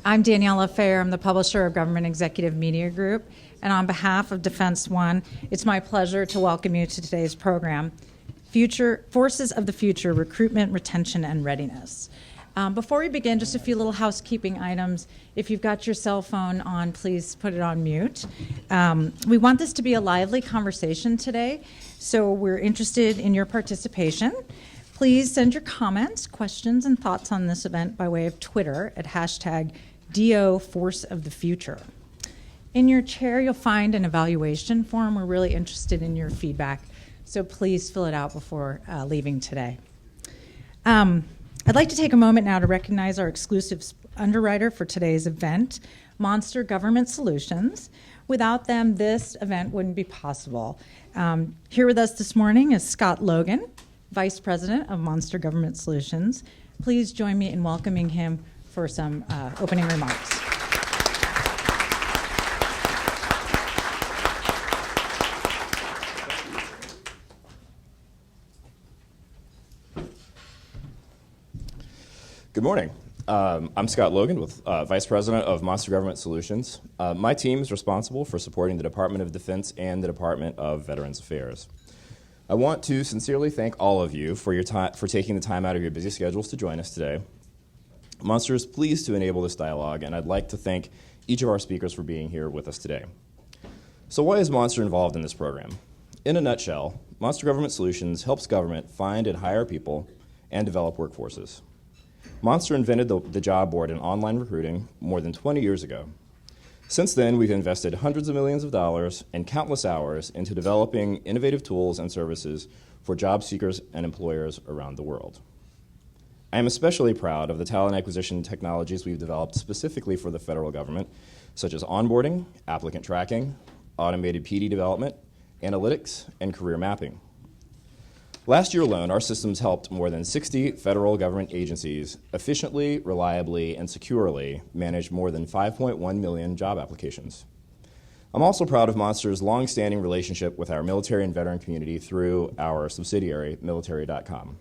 I'm Daniela Fair. I'm the publisher of Government Executive Media Group. And on behalf of Defense One, it's my pleasure to welcome you to today's program, Forces of the Future, Recruitment, Retention, and Readiness. Before we begin, just a few little housekeeping items. If you've got your cell phone on, please put it on mute. We want this to be a lively conversation today, so we're interested in your participation. Please send your comments, questions, and thoughts on this event by way of Twitter at hashtag DO Force of the Future. In your chair, you'll find an evaluation form. We're really interested in your feedback, so please fill it out before leaving today. I'd like to take a moment now to recognize our exclusive underwriter for today's event, Monster Government Solutions. Without them, this event wouldn't be possible. Here with us this morning is Scott Logan, Vice President of Monster Government Solutions. Please join me in welcoming him for some opening remarks. Good morning. I'm Scott Logan, with Vice President of Monster Government Solutions. My team is responsible for supporting the Department of Defense and the Department of Veterans Affairs. I want to sincerely thank all of you for taking the time out of your busy schedules to join us today. Monster is pleased to enable this dialogue, and I'd like to thank each of our speakers for being here with us today. So why is Monster involved in this program? In a nutshell, Monster Government Solutions helps government find and hire people and develop workforces. Monster invented the job board in online recruiting more than 20 years ago. Since then, we've invested hundreds of millions of dollars and countless hours into developing innovative tools and services for job seekers and employers around the world. I am especially proud of the talent acquisition technologies we've developed specifically for the federal government, such as onboarding, applicant tracking, automated PD development, analytics, and career mapping. Last year alone, our systems helped more than 60 federal government agencies efficiently, reliably, and securely manage more than 5.1 million job applications. I'm also proud of Monster's long-standing relationship with our military and veteran community through our subsidiary, military.com.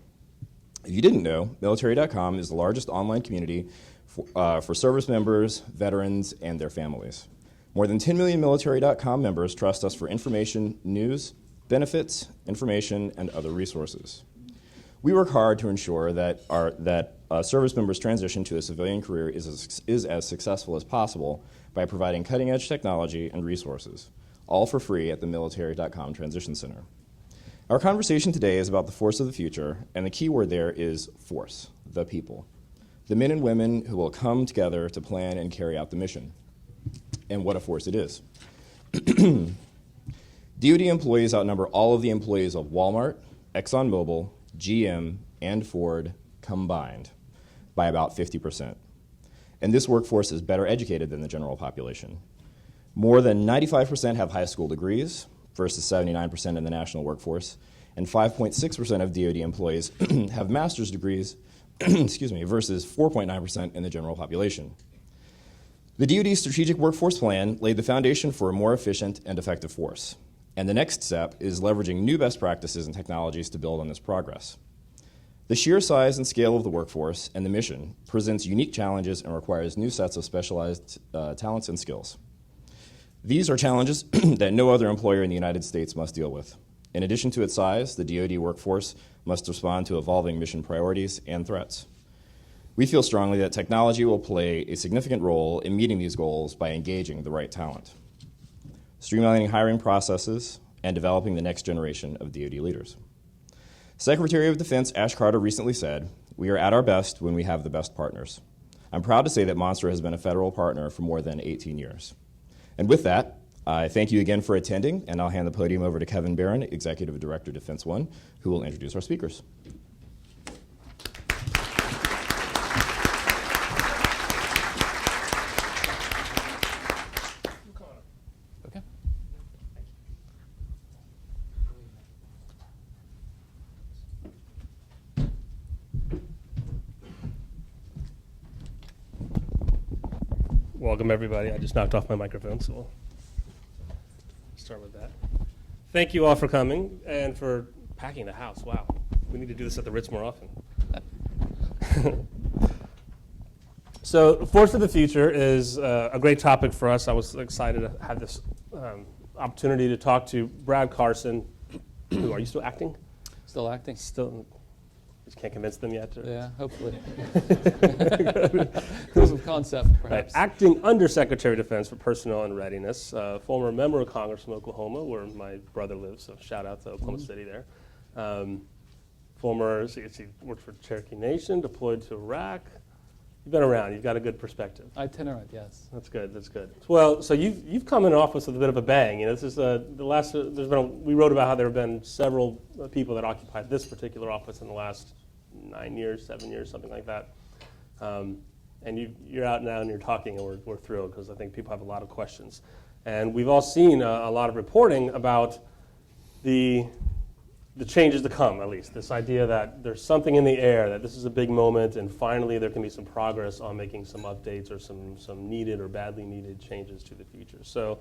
If you didn't know, military.com is the largest online community for service members, veterans, and their families. More than 10 million military.com members trust us for information, news, benefits, information, and other resources. We work hard to ensure that service members' transition to a civilian career is as successful as possible by providing cutting-edge technology and resources, all for free at the military.com Transition Center. Our conversation today is about the force of the future, and the key word there is force, the people, the men and women who will come together to plan and carry out the mission. And what a force it is. DoD employees outnumber all of the employees of Walmart, ExxonMobil, GM, and Ford combined by about 50%. And this workforce is better educated than the general population. More than 95% have high school degrees versus 79% in the national workforce, and 5.6% of DoD employees have master's degrees versus 4.9% in the general population. The DoD Strategic Workforce Plan laid the foundation for a more efficient and effective force. And the next step is leveraging new best practices and technologies to build on this progress. The sheer size and scale of the workforce and the mission presents unique challenges and requires new sets of specialized talents and skills. These are challenges that no other employer in the United States must deal with. In addition to its size, the DoD workforce must respond to evolving mission priorities and threats. We feel strongly that technology will play a significant role in meeting these goals by engaging the right talent, streamlining hiring processes, and developing the next generation of DoD leaders. Secretary of Defense Ash Carter recently said, "We are at our best when we have the best partners." I'm proud to say that Monster has been a federal partner for more than 18 years. And with that, I thank you again for attending, and I'll hand the podium over to Kevin Barron, Executive Director, Defense One, who will introduce our speakers. Welcome, everybody. I just knocked off my microphone, so we'll start with that. Thank you all for coming and for packing the house. Wow. We need to do this at the Ritz more often. So, Force of the Future is a great topic for us. I was excited to have this opportunity to talk to Brad Carson. Are you still acting? Still acting? Still, just can't convince them yet? Or? Yeah, hopefully. Proof of concept, Right. perhaps. Acting Undersecretary of Defense for Personnel and Readiness, former member of Congress from Oklahoma, where my brother lives, so shout out to Oklahoma City there. Former, worked for Cherokee Nation, deployed to Iraq. You've been around. You've got a good perspective. Itinerant, yes. That's good. That's good. Well, so you've come in office with a bit of a bang. You know, this is the last. We wrote about how there have been several people that occupied this particular office in the last 9 years, 7 years, something like that. And you're out now and you're talking, and we're thrilled because I think people have a lot of questions. And we've all seen a lot of reporting about the changes to come, at least. This idea that there's something in the air, that this is a big moment, and finally there can be some progress on making some updates or some needed or badly needed changes to the future. So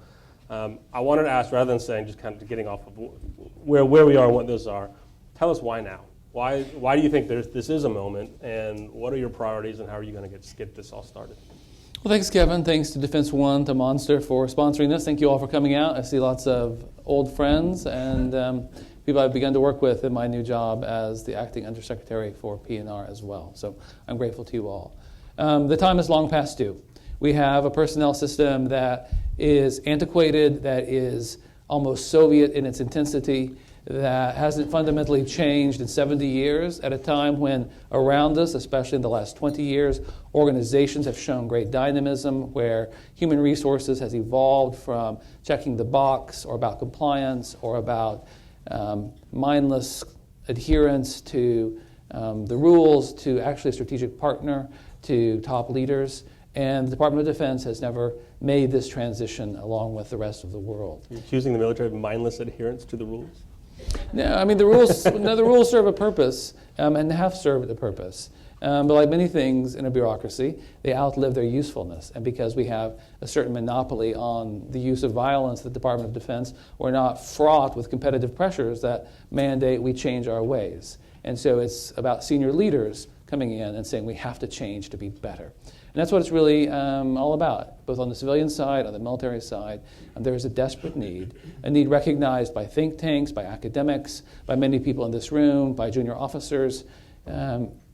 I wanted to ask, rather than saying just kind of getting off of where we are and what those are, tell us why now. Why do you think this is a moment, and what are your priorities, and how are you going to get this all started? Well, thanks, Kevin. Thanks to Defense One, to Monster for sponsoring this. Thank you all for coming out. I see lots of old friends and people I've begun to work with in my new job as the Acting Undersecretary for P&R as well. So I'm grateful to you all. The time is long past due. We have a personnel system that is antiquated, that is almost Soviet in its intensity, that hasn't fundamentally changed in 70 years, at a time when around us, especially in the last 20 years, organizations have shown great dynamism, where human resources has evolved from checking the box or about compliance or about mindless adherence to the rules, to actually a strategic partner, to top leaders. And the Department of Defense has never made this transition along with the rest of the world. You're accusing the military of mindless adherence to the rules? No, I mean, the rules serve a purpose and have served a purpose. But like many things in a bureaucracy, they outlive their usefulness. And because we have a certain monopoly on the use of violence at the Department of Defense, we're not fraught with competitive pressures that mandate we change our ways. And so it's about senior leaders coming in and saying we have to change to be better. And that's what it's really all about, both on the civilian side, on the military side. And there is a desperate need, a need recognized by think tanks, by academics, by many people in this room, by junior officers.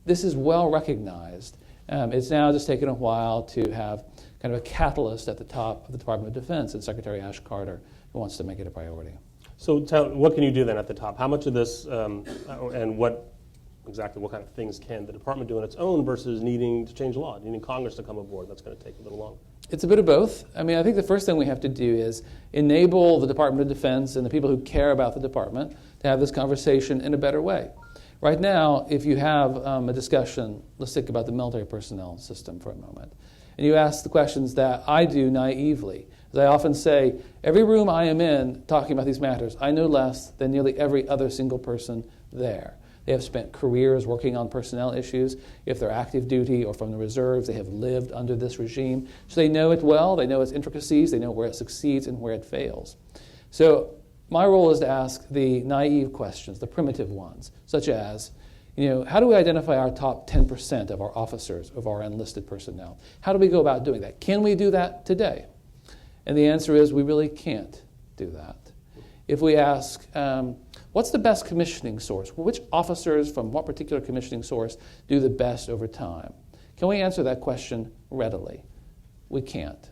This is well recognized. It's now just taken a while to have kind of a catalyst at the top of the Department of Defense, and Secretary Ash Carter, who wants to make it a priority. So what can you do then at the top? How much of this and what kind of things can the department do on its own versus needing to change law, needing Congress to come aboard? That's going to take a little longer. It's a bit of both. I mean, I think the first thing we have to do is enable the Department of Defense and the people who care about the department to have this conversation in a better way. Right now, if you have a discussion, let's think about the military personnel system for a moment, and you ask the questions that I do naively. As I often say, every room I am in talking about these matters, I know less than nearly every other single person there. They have spent careers working on personnel issues. If they're active duty or from the reserves, they have lived under this regime. So they know it well, they know its intricacies, they know where it succeeds and where it fails. So my role is to ask the naive questions, the primitive ones, such as, how do we identify our top 10% of our officers, of our enlisted personnel? How do we go about doing that? Can we do that today? And the answer is we really can't do that. If we ask, what's the best commissioning source? Well, which officers from what particular commissioning source do the best over time? Can we answer that question readily? We can't.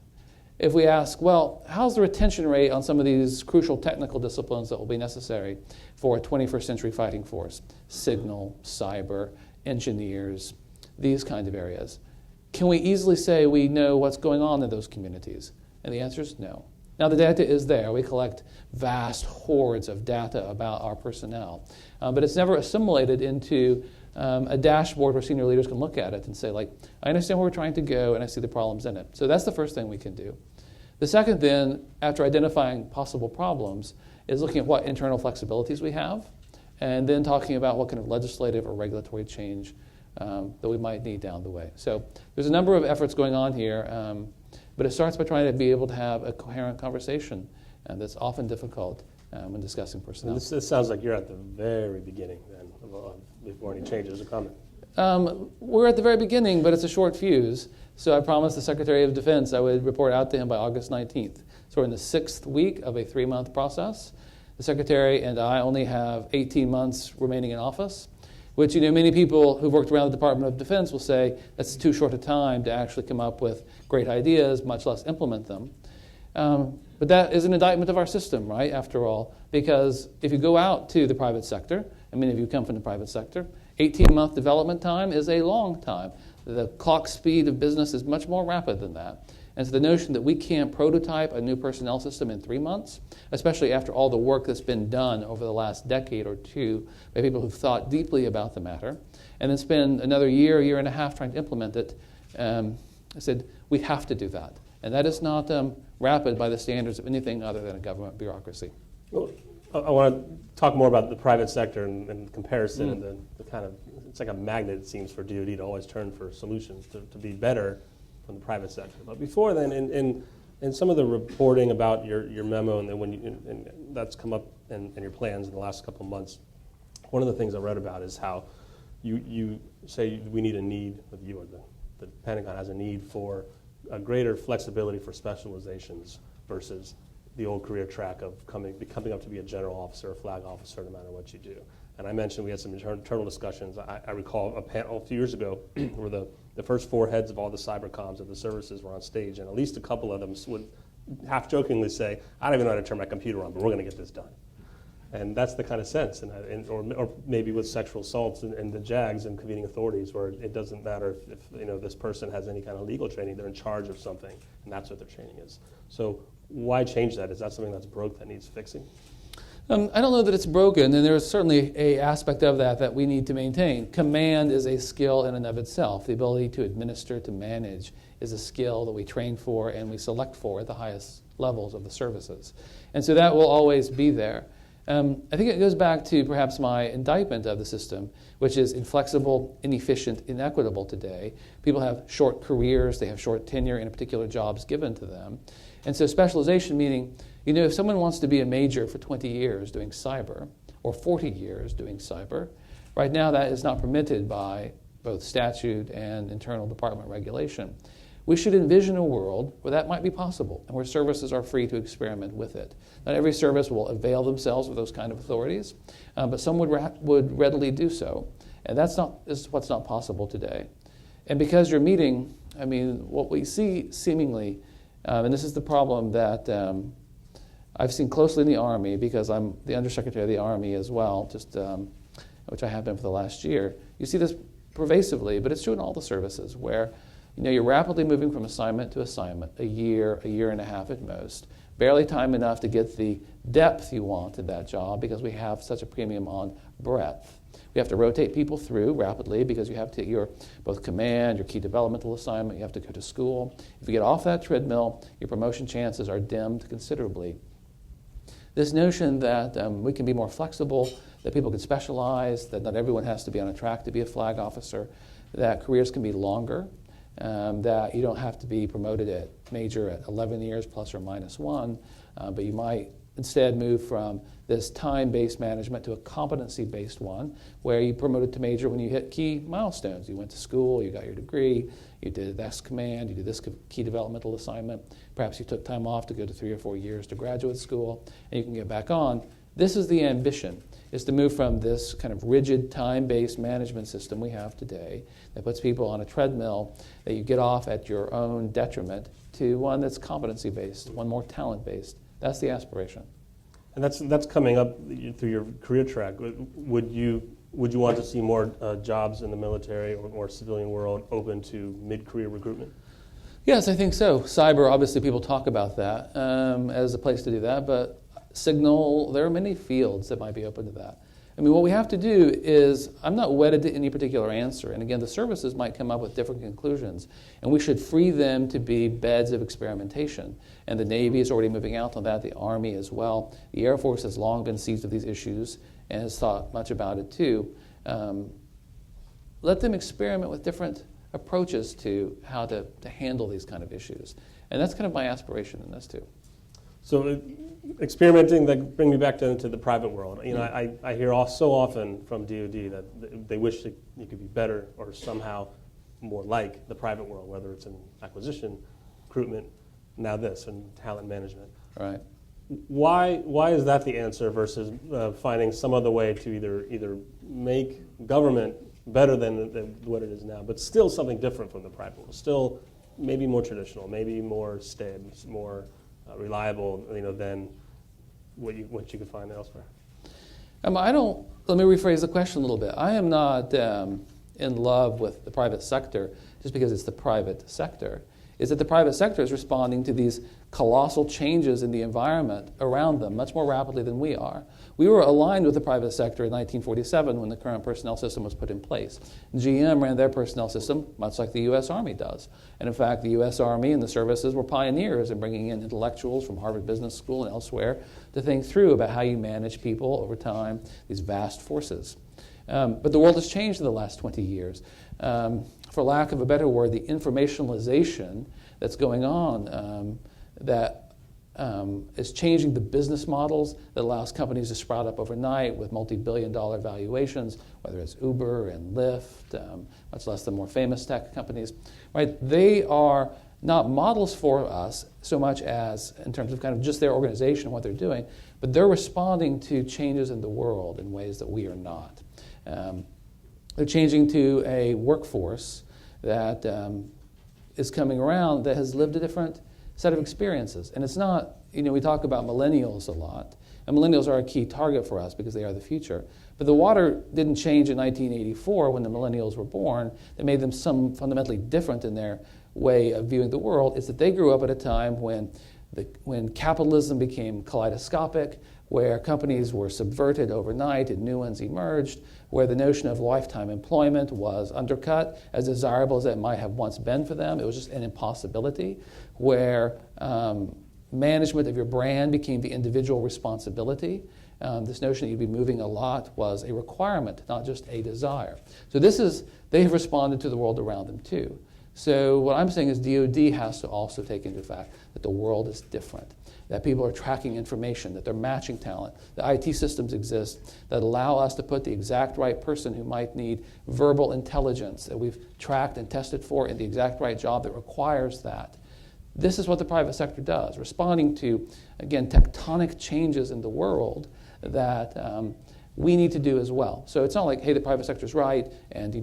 If we ask, well, how's the retention rate on some of these crucial technical disciplines that will be necessary for a 21st century fighting force? Signal, cyber, engineers, these kind of areas. Can we easily say we know what's going on in those communities? And the answer is no. Now, the data is there. We collect vast hordes of data about our personnel. But it's never assimilated into a dashboard where senior leaders can look at it and say, I understand where we're trying to go, and I see the problems in it. So that's the first thing we can do. The second, then, after identifying possible problems, is looking at what internal flexibilities we have, and then talking about what kind of legislative or regulatory change that we might need down the way. So there's a number of efforts going on here. But it starts by trying to be able to have a coherent conversation, and that's often difficult when discussing personnel. This sounds like you're at the very beginning then, before any changes are coming. We're at the very beginning, but it's a short fuse. So I promised the Secretary of Defense I would report out to him by August 19th. So we're in the 6th week of a 3-month process. The Secretary and I only have 18 months remaining in office, which, many people who've worked around the Department of Defense will say that's too short a time to actually come up with great ideas, much less implement them. But that is an indictment of our system, right, after all, because if you go out to the private sector, many of you come from the private sector, 18-month development time is a long time. The clock speed of business is much more rapid than that. And so the notion that we can't prototype a new personnel system in 3 months, especially after all the work that's been done over the last decade or two by people who've thought deeply about the matter, and then spend another year and a half trying to implement it, I said, we have to do that. And that is not rapid by the standards of anything other than a government bureaucracy. Well, I want to talk more about the private sector and comparison and the kind of, it's like a magnet, it seems, for DoD to always turn for solutions to be better from the private sector. But before then, in some of the reporting about your memo and then and that's come up in your plans in the last couple of months, one of the things I read about is how you say we need a need, with you or the Pentagon has a need for a greater flexibility for specializations versus the old career track of becoming up to be a general officer, a flag officer, no matter what you do. And I mentioned we had some internal discussions. I recall a panel a few years ago where the first 4 heads of all the cybercoms of the services were on stage, and at least a couple of them would half-jokingly say, I don't even know how to turn my computer on, but we're going to get this done. And that's the kind of sense, or maybe with sexual assaults and the JAGs and convening authorities, where it doesn't matter if this person has any kind of legal training, they're in charge of something, and that's what their training is. So why change that? Is that something that's broke that needs fixing? I don't know that it's broken, and there is certainly an aspect of that we need to maintain. Command is a skill in and of itself. The ability to administer, to manage, is a skill that we train for and we select for at the highest levels of the services. And so that will always be there. I think it goes back to perhaps my indictment of the system, which is inflexible, inefficient, inequitable today. People have short careers, they have short tenure in particular jobs given to them. And so specialization meaning, if someone wants to be a major for 20 years doing cyber, or 40 years doing cyber, right now that is not permitted by both statute and internal department regulation. We should envision a world where that might be possible and where services are free to experiment with it. Not every service will avail themselves of those kind of authorities, but some would readily do so. And this is what's not possible today. And because you're meeting, what we see seemingly, and this is the problem that I've seen closely in the Army, because I'm the Undersecretary of the Army as well, which I have been for the last year. You see this pervasively, but it's true in all the services where you're rapidly moving from assignment to assignment, a year and a half at most. Barely time enough to get the depth you want in that job because we have such a premium on breadth. We have to rotate people through rapidly because you have to your both command, your key developmental assignment, you have to go to school. If you get off that treadmill, your promotion chances are dimmed considerably. This notion that we can be more flexible, that people can specialize, that not everyone has to be on a track to be a flag officer, that careers can be longer, that you don't have to be promoted at major at 11 years plus or minus 1, but you might instead move from this time-based management to a competency-based one where you promoted to major when you hit key milestones. You went to school, you got your degree, you did this command, you did this key developmental assignment. Perhaps you took time off to go to 3 or 4 years to graduate school, and you can get back on. This is the ambition, is to move from this kind of rigid time-based management system we have today that puts people on a treadmill that you get off at your own detriment to one that's competency-based, one more talent-based. That's the aspiration. And that's coming up through your career track. Would you want to see more jobs in the military or civilian world open to mid-career recruitment? Yes, I think so. Cyber, obviously people talk about that as a place to do that, but signal, there are many fields that might be open to that. What we have to do is, I'm not wedded to any particular answer, and again, the services might come up with different conclusions, and we should free them to be beds of experimentation. And the Navy is already moving out on that, the Army as well. The Air Force has long been seized of these issues and has thought much about it too. Let them experiment with different approaches to how to handle these kind of issues. And that's kind of my aspiration in this too. So experimenting, that bring me back to the private world. I hear so often from DoD that they wish that you could be better or somehow more like the private world, whether it's in acquisition, recruitment, now this, and talent management. Right. Why is that the answer versus finding some other way to either make government better than what it is now, but still something different from the private world, still maybe more traditional, maybe more stable, more reliable, than what you could find elsewhere? Let me rephrase the question a little bit. I am not in love with the private sector just because it's the private sector. Is that the private sector is responding to these colossal changes in the environment around them much more rapidly than we are. We were aligned with the private sector in 1947 when the current personnel system was put in place. GM ran their personnel system much like the U.S. Army does. And in fact, the U.S. Army and the services were pioneers in bringing in intellectuals from Harvard Business School and elsewhere to think through about how you manage people over time, these vast forces. But the world has changed in the last 20 years. For lack of a better word, the informationalization that's going on that is changing the business models that allows companies to sprout up overnight with multi-billion-dollar valuations, whether it's Uber and Lyft, much less the more famous tech companies. Right? They are not models for us so much as in terms of kind of just their organization and what they're doing, but they're responding to changes in the world in ways that we are not. They're changing to a workforce that is coming around that has lived a different set of experiences. And it's not, we talk about millennials a lot, and millennials are a key target for us because they are the future. But the water didn't change in 1984 when the millennials were born that made them some fundamentally different in their way of viewing the world. It's that they grew up at a time when capitalism became kaleidoscopic, where companies were subverted overnight and new ones emerged, where the notion of lifetime employment was undercut, as desirable as it might have once been for them. It was just an impossibility, where management of your brand became the individual responsibility. This notion that you'd be moving a lot was a requirement, not just a desire. So they have responded to the world around them too. So what I'm saying is DoD has to also take into fact that the world is different, that people are tracking information, that they're matching talent, that IT systems exist that allow us to put the exact right person who might need verbal intelligence that we've tracked and tested for in the exact right job that requires that. This is what the private sector does, responding to, again, tectonic changes in the world that we need to do as well. So it's not like, hey, the private sector's right, and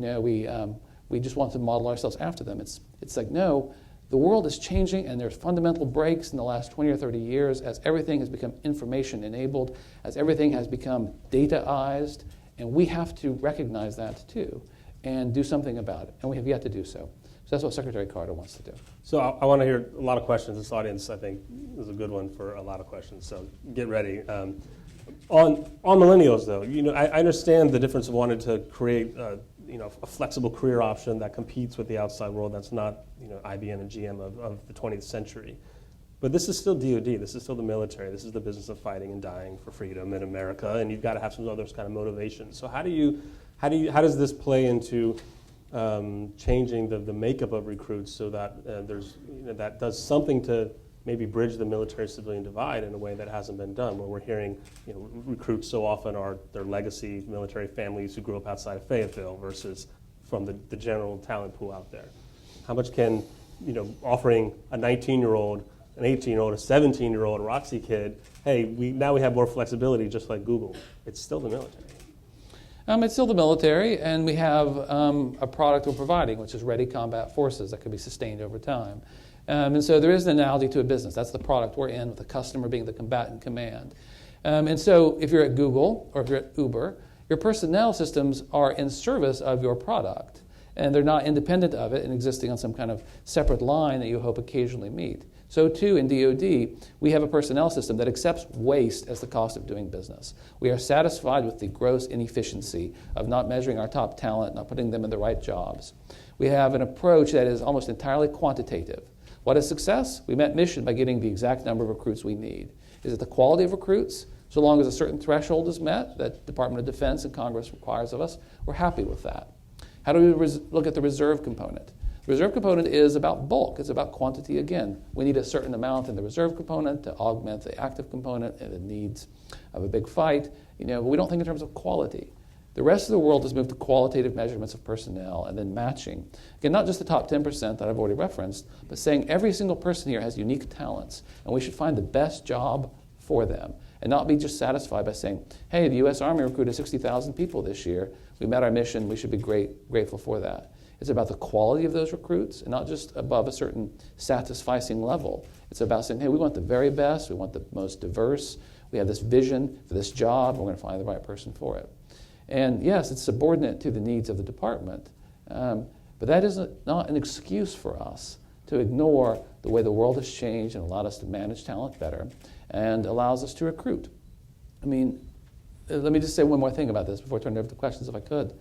we just want to model ourselves after them. It's like, no, the world is changing, and there's fundamental breaks in the last 20 or 30 years as everything has become information-enabled, as everything has become dataized, and we have to recognize that too and do something about it, and we have yet to do so. So that's what Secretary Carter wants to do. So I want to hear a lot of questions. This audience, I think, is a good one for a lot of questions, so get ready. On millennials, though, I understand the difference of wanting to create a flexible career option that competes with the outside world. That's not IBM and GM of the 20th century. But this is still DoD. This is still the military. This is the business of fighting and dying for freedom in America, and you've got to have some other kind of motivation. So how does this play into changing the makeup of recruits so that that does something to maybe bridge the military-civilian divide in a way that hasn't been done, where we're hearing recruits so often are their legacy military families who grew up outside of Fayetteville versus from the general talent pool out there. How much can offering a 19-year-old, an 18-year-old, a 17-year-old Roxy kid, hey, now we have more flexibility just like Google. It's still the military. It's still the military, and we have a product we're providing, which is ready combat forces that can be sustained over time. And so there is an analogy to a business. That's the product we're in, with the customer being the combatant command. And so if you're at Google or if you're at Uber, your personnel systems are in service of your product, and they're not independent of it and existing on some kind of separate line that you hope occasionally meet. So too in DoD, we have a personnel system that accepts waste as the cost of doing business. We are satisfied with the gross inefficiency of not measuring our top talent, not putting them in the right jobs. We have an approach that is almost entirely quantitative. What is success? We met mission by getting the exact number of recruits we need. Is it the quality of recruits? So long as a certain threshold is met that Department of Defense and Congress requires of us, we're happy with that. How do we look at the reserve component? The reserve component is about bulk. It's about quantity again. We need a certain amount in the reserve component to augment the active component and the needs of a big fight. But we don't think in terms of quality. The rest of the world has moved to qualitative measurements of personnel and then matching. Again, not just the top 10% that I've already referenced, but saying every single person here has unique talents, and we should find the best job for them, and not be just satisfied by saying, hey, the U.S. Army recruited 60,000 people this year. We met our mission. We should be grateful for that. It's about the quality of those recruits, and not just above a certain satisficing level. It's about saying, hey, we want the very best. We want the most diverse. We have this vision for this job. We're going to find the right person for it. And yes, it's subordinate to the needs of the department, but that is not an excuse for us to ignore the way the world has changed and allowed us to manage talent better and allows us to recruit. I mean, let me just say one more thing about this before I turn it over to questions, if I could.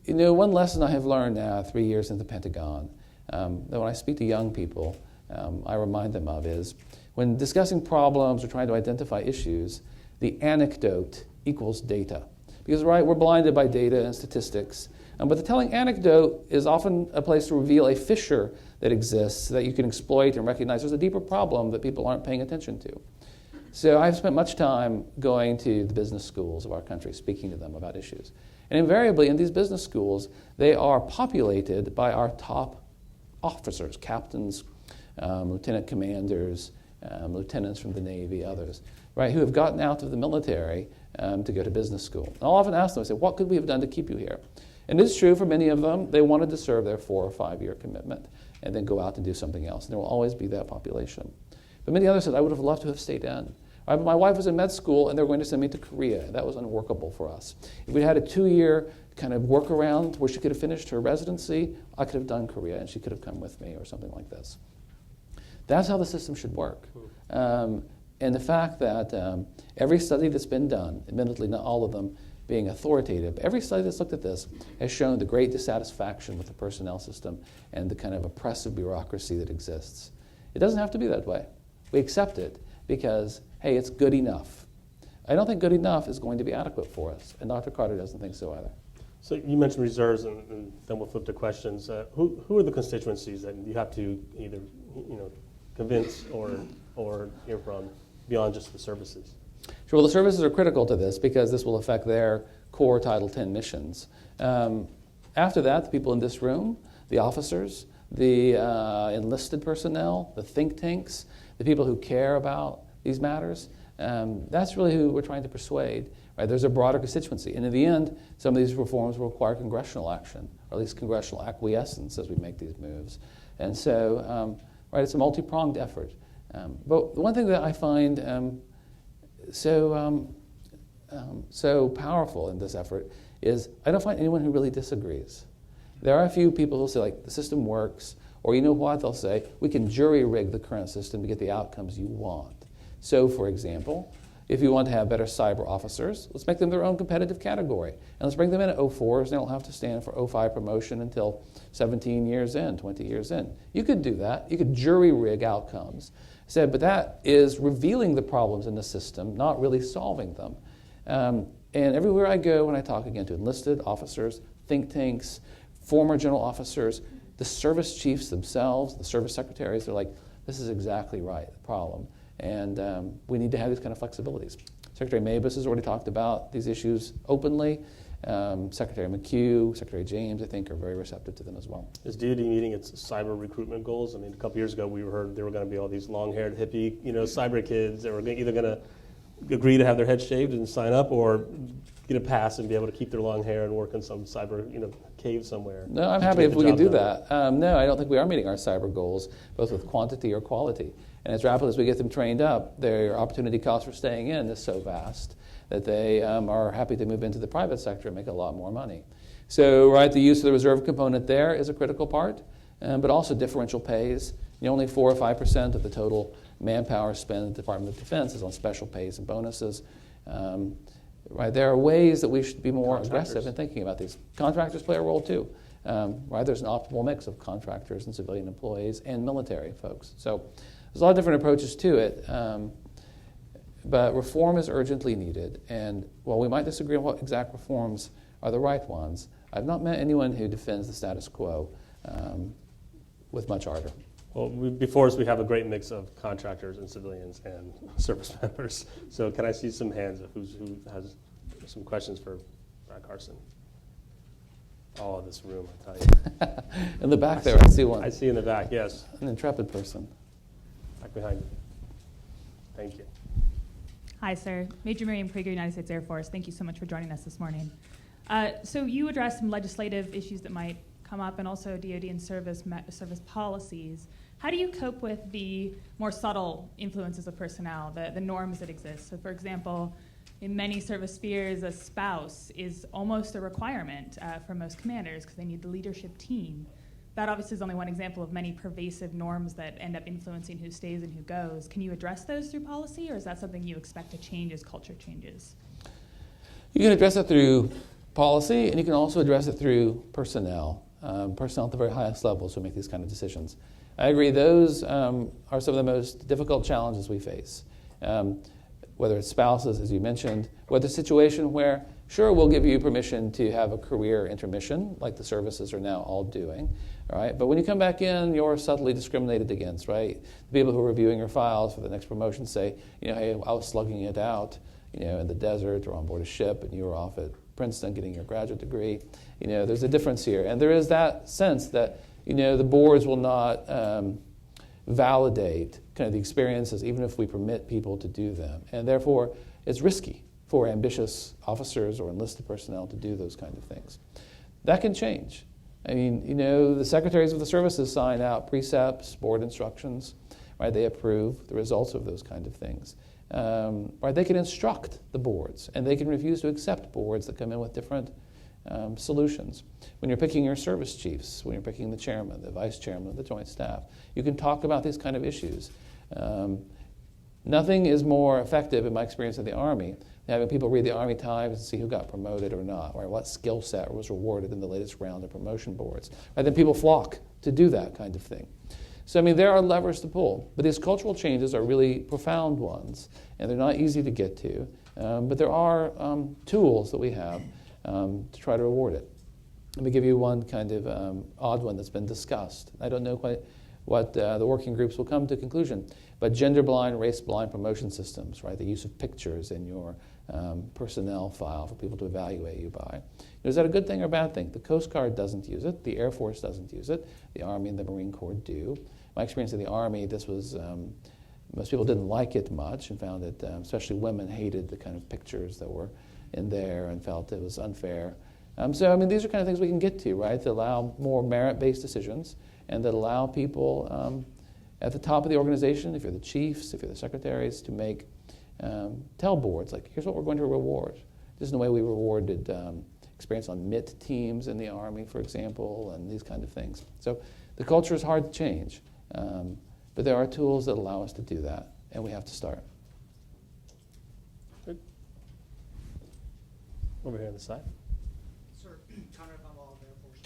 You know, one lesson I have learned now, 3 years in the Pentagon, that when I speak to young people, I remind them of is when discussing problems or trying to identify issues, the anecdote equals data. Because, right, we're blinded by data and statistics, but the telling anecdote is often a place to reveal a fissure that exists that you can exploit and recognize there's a deeper problem that people aren't paying attention to. So I've spent much time going to the business schools of our country, speaking to them about issues. And invariably in these business schools, they are populated by our top officers, captains, lieutenant commanders, lieutenants from the Navy, others, right, who have gotten out of the military to go to business school. And I'll often ask them, I say, what could we have done to keep you here? And it's true for many of them, they wanted to serve their 4 or 5 year commitment and then go out and do something else. And there will always be that population. But many others said, I would have loved to have stayed in. Right? My wife was in med school and they were going to send me to Korea. That was unworkable for us. If we had a 2-year kind of workaround where she could have finished her residency, I could have done Korea and she could have come with me or something like this. That's how the system should work. And the fact that every study that's been done, admittedly not all of them being authoritative, every study that's looked at this has shown the great dissatisfaction with the personnel system and the kind of oppressive bureaucracy that exists. It doesn't have to be that way. We accept it because, hey, it's good enough. I don't think good enough is going to be adequate for us, and Dr. Carter doesn't think so either. So you mentioned reserves, and then we'll flip to questions. Who are the constituencies that you have to either convince or hear from beyond just the services? Sure. Well, the services are critical to this because this will affect their core Title X missions. After that, the people in this room, the officers, the enlisted personnel, the think tanks, the people who care about these matters, that's really who we're trying to persuade. Right? There's a broader constituency. And in the end, some of these reforms will require congressional action, or at least congressional acquiescence as we make these moves. And so, right, it's a multi-pronged effort. But the one thing that I find so powerful in this effort is I don't find anyone who really disagrees. There are a few people who say, like, the system works, or you know what, they'll say, we can jury-rig the current system to get the outcomes you want. So, for example, if you want to have better cyber officers, let's make them their own competitive category. And let's bring them in at 04s, and they don't have to stand for 05 promotion until 17 years in, 20 years in. You could do that. You could jury-rig outcomes. But that is revealing the problems in the system, not really solving them. And everywhere I go when I talk again to enlisted officers, think tanks, former general officers, the service chiefs themselves, the service secretaries, they're like, this is exactly right, the problem. And we need to have these kind of flexibilities. Secretary Mabus has already talked about these issues openly. Secretary McHugh, Secretary James, I think, are very receptive to them as well. Is DoD meeting its cyber recruitment goals? I mean, a couple years ago, we heard there were going to be all these long-haired hippie, cyber kids that were either going to agree to have their heads shaved and sign up, or get a pass and be able to keep their long hair and work in some cyber, cave somewhere. No, I'm happy if we could do that. No, I don't think we are meeting our cyber goals, both with quantity or quality. And as rapidly as we get them trained up, their opportunity cost for staying in is so vast that they are happy to move into the private sector and make a lot more money. So, right, the use of the reserve component there is a critical part, but also differential pays. Only 4 or 5% of the total manpower spent in the Department of Defense is on special pays and bonuses. Right, there are ways that we should be more aggressive in thinking about these. Contractors play a role too. Right, there's an optimal mix of contractors and civilian employees and military folks. So there's a lot of different approaches to it. But reform is urgently needed. And while we might disagree on what exact reforms are the right ones, I've not met anyone who defends the status quo with much ardor. Well, before us, we have a great mix of contractors and civilians and service members. So can I see some hands of who has some questions for Scott Carson. Oh, this room, I tell you. In the back there, I see one. I see in the back, yes. An intrepid person. Back behind you. Thank you. Hi, sir. Major Miriam Krieger, United States Air Force. Thank you so much for joining us this morning. So you addressed some legislative issues that might come up and also DoD and service policies. How do you cope with the more subtle influences of personnel, the norms that exist? So, for example, in many service spheres, a spouse is almost a requirement for most commanders because they need the leadership team. That obviously is only one example of many pervasive norms that end up influencing who stays and who goes. Can you address those through policy, or is that something you expect to change as culture changes? You can address it through policy, and you can also address it through personnel. Personnel at the very highest levels who make these kind of decisions. I agree, those are some of the most difficult challenges we face. Whether it's spouses, as you mentioned, whether it's a situation where, sure, we'll give you permission to have a career intermission, like the services are now all doing, all right? But when you come back in, you're subtly discriminated against, right? The people who are reviewing your files for the next promotion say, hey, I was slugging it out, in the desert or on board a ship, and you were off at Princeton getting your graduate degree. There's a difference here. And there is that sense that, the boards will not validate kind of the experiences, even if we permit people to do them. And therefore, it's risky for ambitious officers or enlisted personnel to do those kind of things. That can change. The secretaries of the services sign out precepts, board instructions, right? They approve the results of those kind of things. Right? They can instruct the boards, and they can refuse to accept boards that come in with different solutions. When you're picking your service chiefs, when you're picking the chairman, the vice chairman of the Joint Staff, you can talk about these kind of issues. Nothing is more effective, in my experience in the Army, than having people read the Army Times and see who got promoted or not, or what skill set was rewarded in the latest round of promotion boards. Right? Then people flock to do that kind of thing. So, there are levers to pull, but these cultural changes are really profound ones, and they're not easy to get to, but there are tools that we have to try to reward it. Let me give you one kind of odd one that's been discussed. I don't know quite what the working groups will come to conclusion, but gender-blind, race-blind promotion systems, right? The use of pictures in your personnel file for people to evaluate you by. Is that a good thing or a bad thing? The Coast Guard doesn't use it. The Air Force doesn't use it. The Army and the Marine Corps do. My experience in the Army, this was, most people didn't like it much and found that, especially women, hated the kind of pictures that were in there and felt it was unfair. So, these are kind of things we can get to, right, that allow more merit-based decisions and that allow people at the top of the organization, if you're the chiefs, if you're the secretaries, to make, tell boards, like, here's what we're going to reward. This is the way we rewarded experience on MIT teams in the Army, for example, and these kind of things. So the culture is hard to change, but there are tools that allow us to do that, and we have to start. Good. Over here on the side. Sir, Conrad von Wall, Air Force,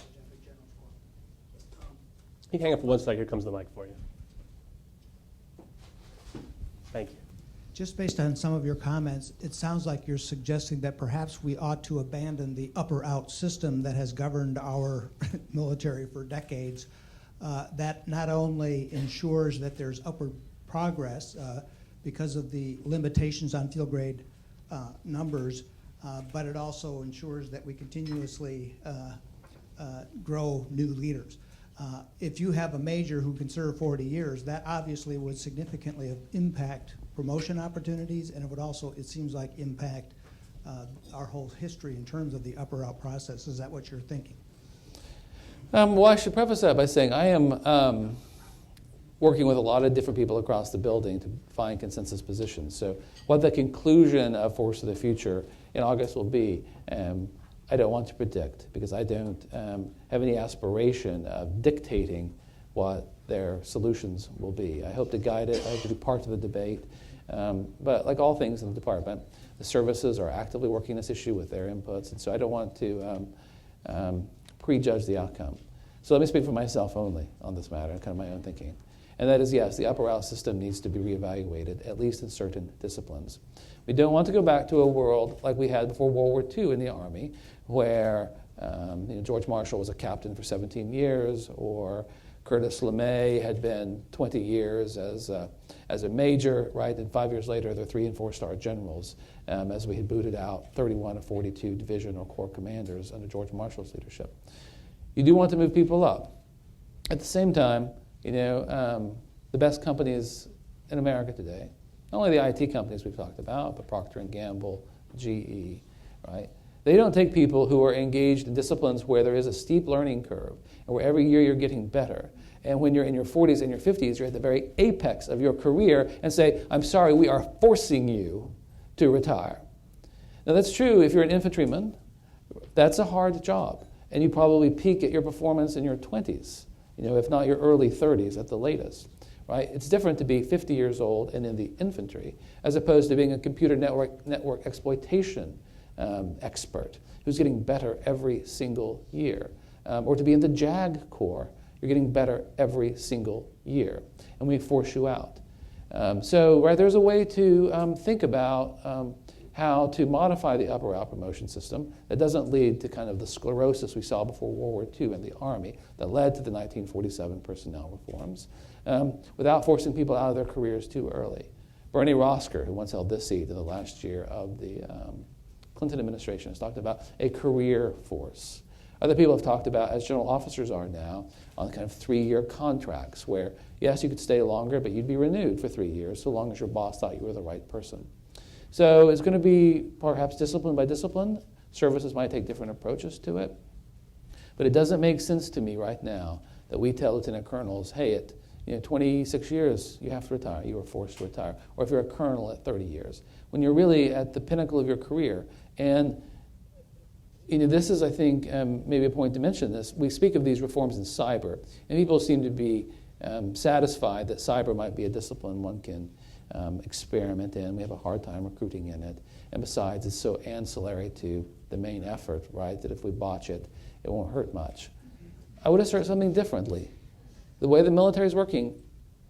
General Corps. You can hang up for 1 second. Here comes the mic for you. Thank you. Just based on some of your comments, it sounds like you're suggesting that perhaps we ought to abandon the upper-out system that has governed our military for decades. That not only ensures that there's upward progress because of the limitations on field grade numbers, but it also ensures that we continuously grow new leaders. If you have a major who can serve 40 years, that obviously would significantly impact promotion opportunities, and it would also, it seems like, impact our whole history in terms of the upper-out process. Is that what you're thinking? Well, I should preface that by saying I am working with a lot of different people across the building to find consensus positions. So what the conclusion of Force of the Future in August will be, I don't want to predict, because I don't have any aspiration of dictating what their solutions will be. I hope to guide it. I hope to be part of the debate. But like all things in the department, the services are actively working this issue with their inputs, and so I don't want to prejudge the outcome. So let me speak for myself only on this matter, kind of my own thinking. And that is, yes, the upper-out system needs to be reevaluated, at least in certain disciplines. We don't want to go back to a world like we had before World War II in the Army, where George Marshall was a captain for 17 years, or Curtis LeMay had been 20 years as a major, right? And 5 years later, they're 3- and 4-star generals, as we had booted out 31 of 42 division or corps commanders under George Marshall's leadership. You do want to move people up. At the same time, the best companies in America today, not only the IT companies we've talked about, but Procter & Gamble, GE, right? They don't take people who are engaged in disciplines where there is a steep learning curve and where every year you're getting better. And when you're in your 40s and your 50s, you're at the very apex of your career and say, I'm sorry, we are forcing you to retire. Now that's true if you're an infantryman. That's a hard job. And you probably peak at your performance in your 20s, if not your early 30s at the latest. Right? It's different to be 50 years old and in the infantry as opposed to being a computer network exploitation expert who's getting better every single year. Or to be in the JAG Corps, you're getting better every single year. And we force you out. So there's a way to think about how to modify the up-or-out promotion system that doesn't lead to kind of the sclerosis we saw before World War II in the Army that led to the 1947 personnel reforms, without forcing people out of their careers too early. Bernie Rosker, who once held this seat in the last year of the Clinton administration, has talked about a career force. Other people have talked about, as general officers are now, on kind of 3-year contracts where, yes, you could stay longer, but you'd be renewed for 3 years so long as your boss thought you were the right person. So it's going to be perhaps discipline by discipline. Services might take different approaches to it. But it doesn't make sense to me right now that we tell lieutenant colonels, hey, at 26 years, you have to retire. You were forced to retire. Or if you're a colonel at 30 years, when you're really at the pinnacle of your career. And this is, I think, maybe a point to mention this. We speak of these reforms in cyber, and people seem to be satisfied that cyber might be a discipline one can experiment in. We have a hard time recruiting in it. And besides, it's so ancillary to the main effort, right, that if we botch it, it won't hurt much. I would assert something differently. The way the military is working,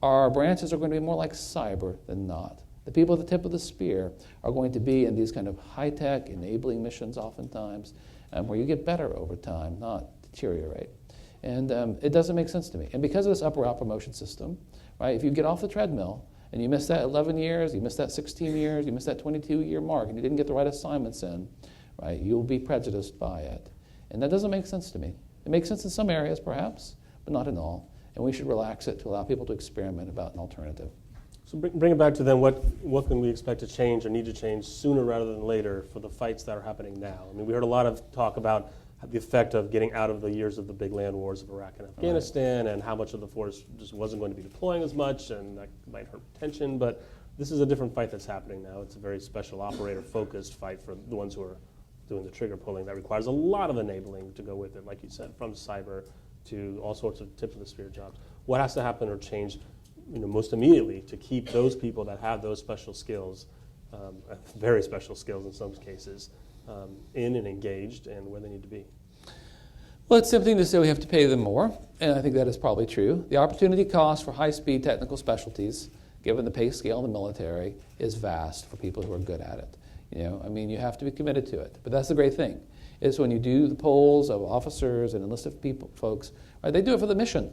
our branches are going to be more like cyber than not. The people at the tip of the spear are going to be in these kind of high-tech enabling missions oftentimes where you get better over time, not deteriorate. And it doesn't make sense to me. And because of this up-or-out promotion system, right, if you get off the treadmill and you miss that 11 years, you miss that 16 years, you miss that 22-year mark, and you didn't get the right assignments in, right, you'll be prejudiced by it. And that doesn't make sense to me. It makes sense in some areas, perhaps, but not in all. And we should relax it to allow people to experiment about an alternative. So bring it back to then what can we expect to change or need to change sooner rather than later for the fights that are happening now? I mean, we heard a lot of talk about the effect of getting out of the years of the big land wars of Iraq and Afghanistan, and how much of the force just wasn't going to be deploying as much, and that might hurt retention. But this is a different fight that's happening now. It's a very special operator-focused fight for the ones who are doing the trigger pulling. That requires a lot of enabling to go with it, like you said, from cyber to all sorts of tip of the spear jobs. What has to happen or change, most immediately to keep those people that have those special skills, very special skills in some cases, in and engaged and where they need to be? Well, it's tempting to say we have to pay them more, and I think that is probably true. The opportunity cost for high-speed technical specialties, given the pay scale in the military, is vast for people who are good at it. You have to be committed to it. But that's the great thing, is when you do the polls of officers and enlisted folks, right, they do it for the mission.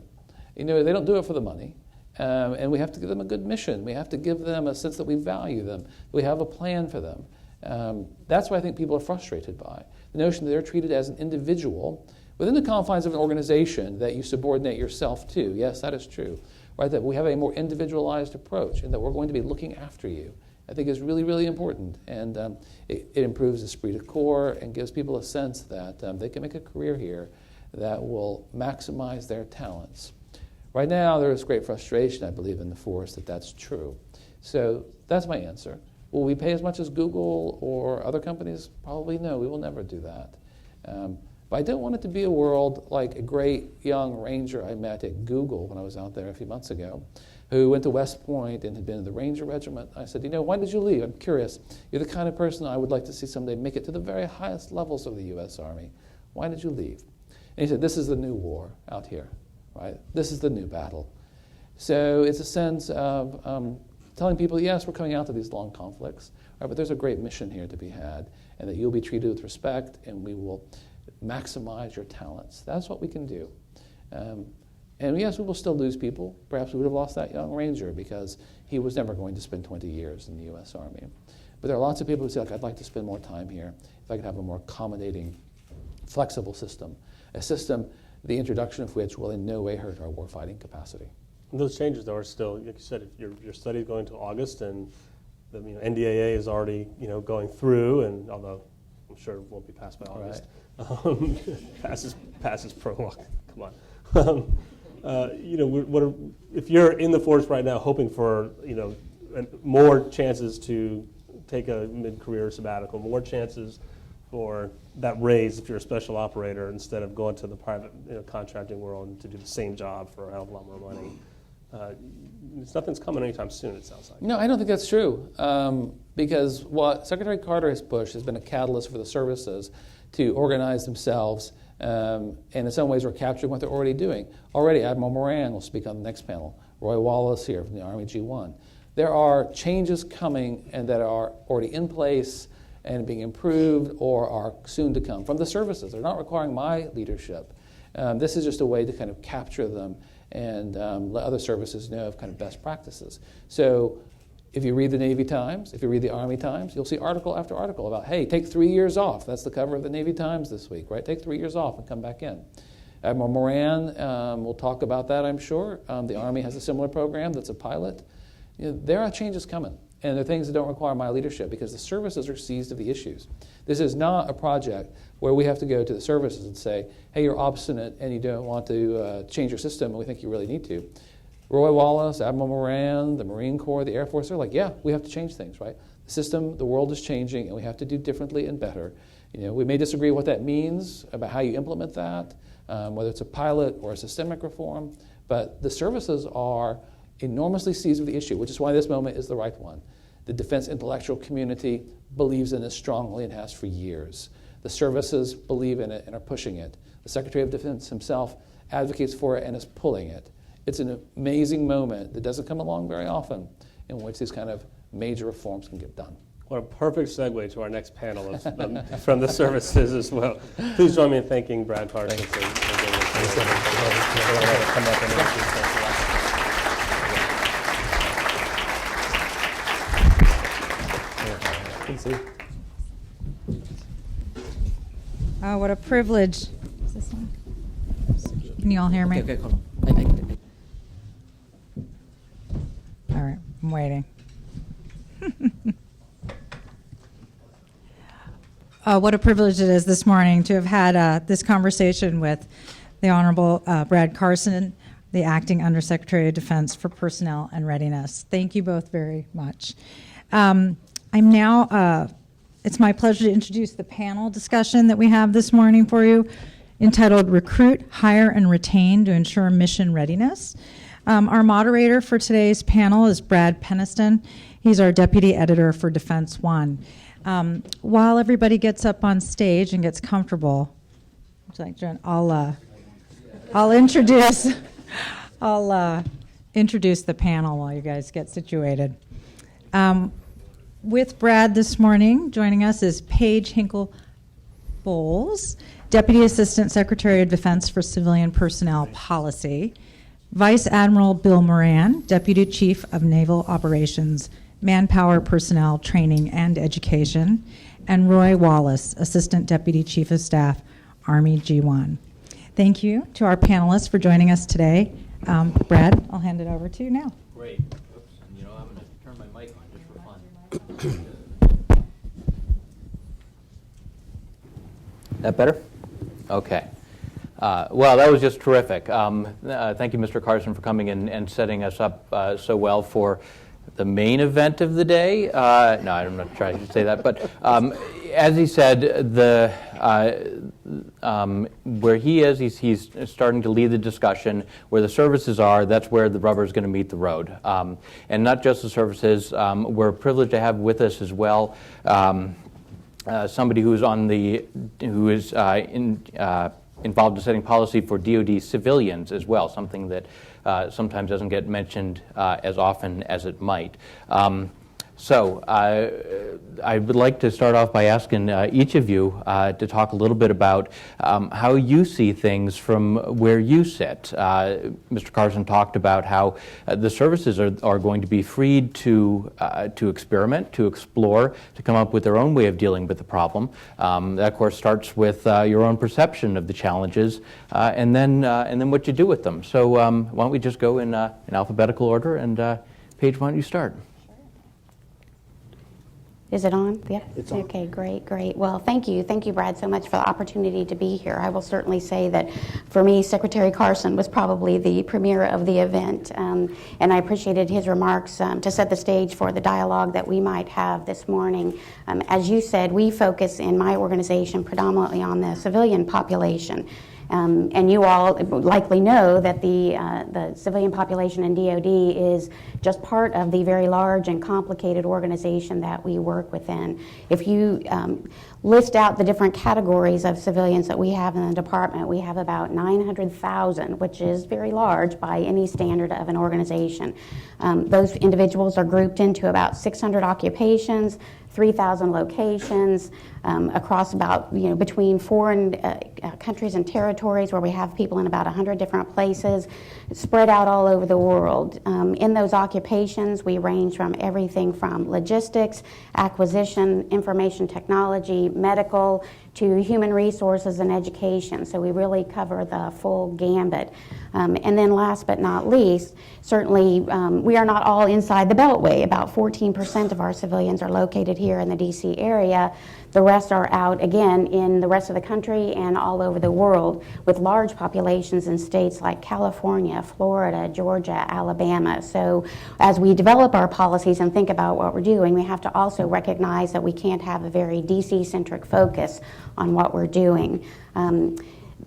They don't do it for the money. And we have to give them a good mission. We have to give them a sense that we value them. We have a plan for them. That's what I think people are frustrated by. The notion that they're treated as an individual within the confines of an organization that you subordinate yourself to. Yes, that is true. Right? That we have a more individualized approach and that we're going to be looking after you, I think is really, really important. And it improves the esprit de corps and gives people a sense that they can make a career here that will maximize their talents. Right now, there is great frustration, I believe, in the force that that's true. So that's my answer. Will we pay as much as Google or other companies? Probably no. We will never do that. But I don't want it to be a world like a great young ranger I met at Google when I was out there a few months ago, who went to West Point and had been in the Ranger Regiment. I said, why did you leave? I'm curious. You're the kind of person I would like to see someday make it to the very highest levels of the U.S. Army. Why did you leave? And he said, this is the new war out here. Right? This is the new battle. So it's a sense of telling people, yes, we're coming out to these long conflicts, right, but there's a great mission here to be had, and that you'll be treated with respect, and we will maximize your talents. That's what we can do. And yes, we will still lose people. Perhaps we would have lost that young Ranger because he was never going to spend 20 years in the U.S. Army. But there are lots of people who say, like, I'd like to spend more time here if I could have a more accommodating, flexible system, a system the introduction of which will in no way hurt our warfighting capacity. And those changes, though, are still, like you said, if your study is going to August, and the NDAA is already going through, and although I'm sure it won't be passed by August, passes prologue. Come on. If you're in the force right now, hoping for more chances to take a mid-career sabbatical, more chances for that raise if you're a special operator instead of going to the private contracting world to do the same job for a hell of a lot more money. Nothing's coming anytime soon, it sounds like. No, I don't think that's true. Because what Secretary Carter has pushed has been a catalyst for the services to organize themselves, and in some ways we're capturing what they're already doing. Already, Admiral Moran will speak on the next panel. Roy Wallace here from the Army G1. There are changes coming and that are already in place and being improved or are soon to come from the services. They're not requiring my leadership. This is just a way to kind of capture them and let other services know of kind of best practices. So if you read the Navy Times, if you read the Army Times, you'll see article after article about, hey, take 3 years off. That's the cover of the Navy Times this week, right? Take 3 years off and come back in. Admiral Moran will talk about that, I'm sure. The Army has a similar program that's a pilot. There are changes coming, and there are things that don't require my leadership because the services are seized of the issues. This is not a project where we have to go to the services and say, hey, you're obstinate and you don't want to change your system, and we think you really need to. Roy Wallace, Admiral Moran, the Marine Corps, the Air Force, they're like, yeah, we have to change things, right? The system, the world is changing, and we have to do differently and better. We may disagree what that means about how you implement that, whether it's a pilot or a systemic reform, but the services are enormously seized with the issue, which is why this moment is the right one. The defense intellectual community believes in it strongly and has for years. The services believe in it and are pushing it. The Secretary of Defense himself advocates for it and is pulling it. It's an amazing moment that doesn't come along very often in which these kind of major reforms can get done. What a perfect segue to our next panel from the services as well. Please join me in thanking Brad Carson for being Oh, what a privilege. Is this on? Can you all hear me? Okay, hold on. I All right, I'm waiting. What a privilege it is this morning to have had this conversation with the Honorable Brad Carson, the Acting Undersecretary of Defense for Personnel and Readiness. Thank you both very much. It's my pleasure to introduce the panel discussion that we have this morning for you, entitled Recruit, Hire, and Retain to Ensure Mission Readiness. Our moderator for today's panel is Brad Peniston. He's our Deputy Editor for Defense One. While everybody gets up on stage and gets comfortable, I'll introduce the panel while you guys get situated. With Brad this morning, joining us is Paige Hinkle-Bowles, Deputy Assistant Secretary of Defense for Civilian Personnel Policy, Vice Admiral Bill Moran, Deputy Chief of Naval Operations, Manpower Personnel Training and Education, and Roy Wallace, Assistant Deputy Chief of Staff, Army G1. Thank you to our panelists for joining us today. Brad, I'll hand it over to you now. Great. Oops. I'm going to turn my mic on just for fun. That better? Okay. Well, that was just terrific. Thank you, Mr. Carson, for coming in and setting us up so well for the main event of the day. No, I'm not trying to say that, but as he said, where he is, he's starting to lead the discussion. Where the services are, that's where the rubber is going to meet the road. And not just the services. We're privileged to have with us as well somebody who is involved in setting policy for DoD civilians as well, something that sometimes doesn't get mentioned as often as it might. So I would like to start off by asking each of you to talk a little bit about how you see things from where you sit. Mr. Carson talked about how the services are going to be freed to experiment, to explore, to come up with their own way of dealing with the problem. That, of course, starts with your own perception of the challenges and then what you do with them. So why don't we just go in alphabetical order, and Paige, why don't you start? Is it on? Yeah. It's on. Okay, great. Well, thank you, Brad, so much for the opportunity to be here. I will certainly say that for me, Secretary Carson was probably the premier of the event, and I appreciated his remarks to set the stage for the dialogue that we might have this morning. As you said, we focus in my organization predominantly on the civilian population. And you all likely know that the civilian population in DoD is just part of the very large and complicated organization that we work within. If you list out the different categories of civilians that we have in the department, we have about 900,000, which is very large by any standard of an organization. Those individuals are grouped into about 600 occupations, 3,000 locations across about, between foreign countries and territories, where we have people in about 100 different places spread out all over the world. In those occupations, we range from everything from logistics, acquisition, information technology, medical, to human resources and education. So we really cover the full gambit. And then last but not least, certainly we are not all inside the Beltway. About 14% of our civilians are located here in the D.C. area. The rest are out, again, in the rest of the country and all over the world, with large populations in states like California, Florida, Georgia, Alabama. So as we develop our policies and think about what we're doing, we have to also recognize that we can't have a very D.C.-centric focus on what we're doing.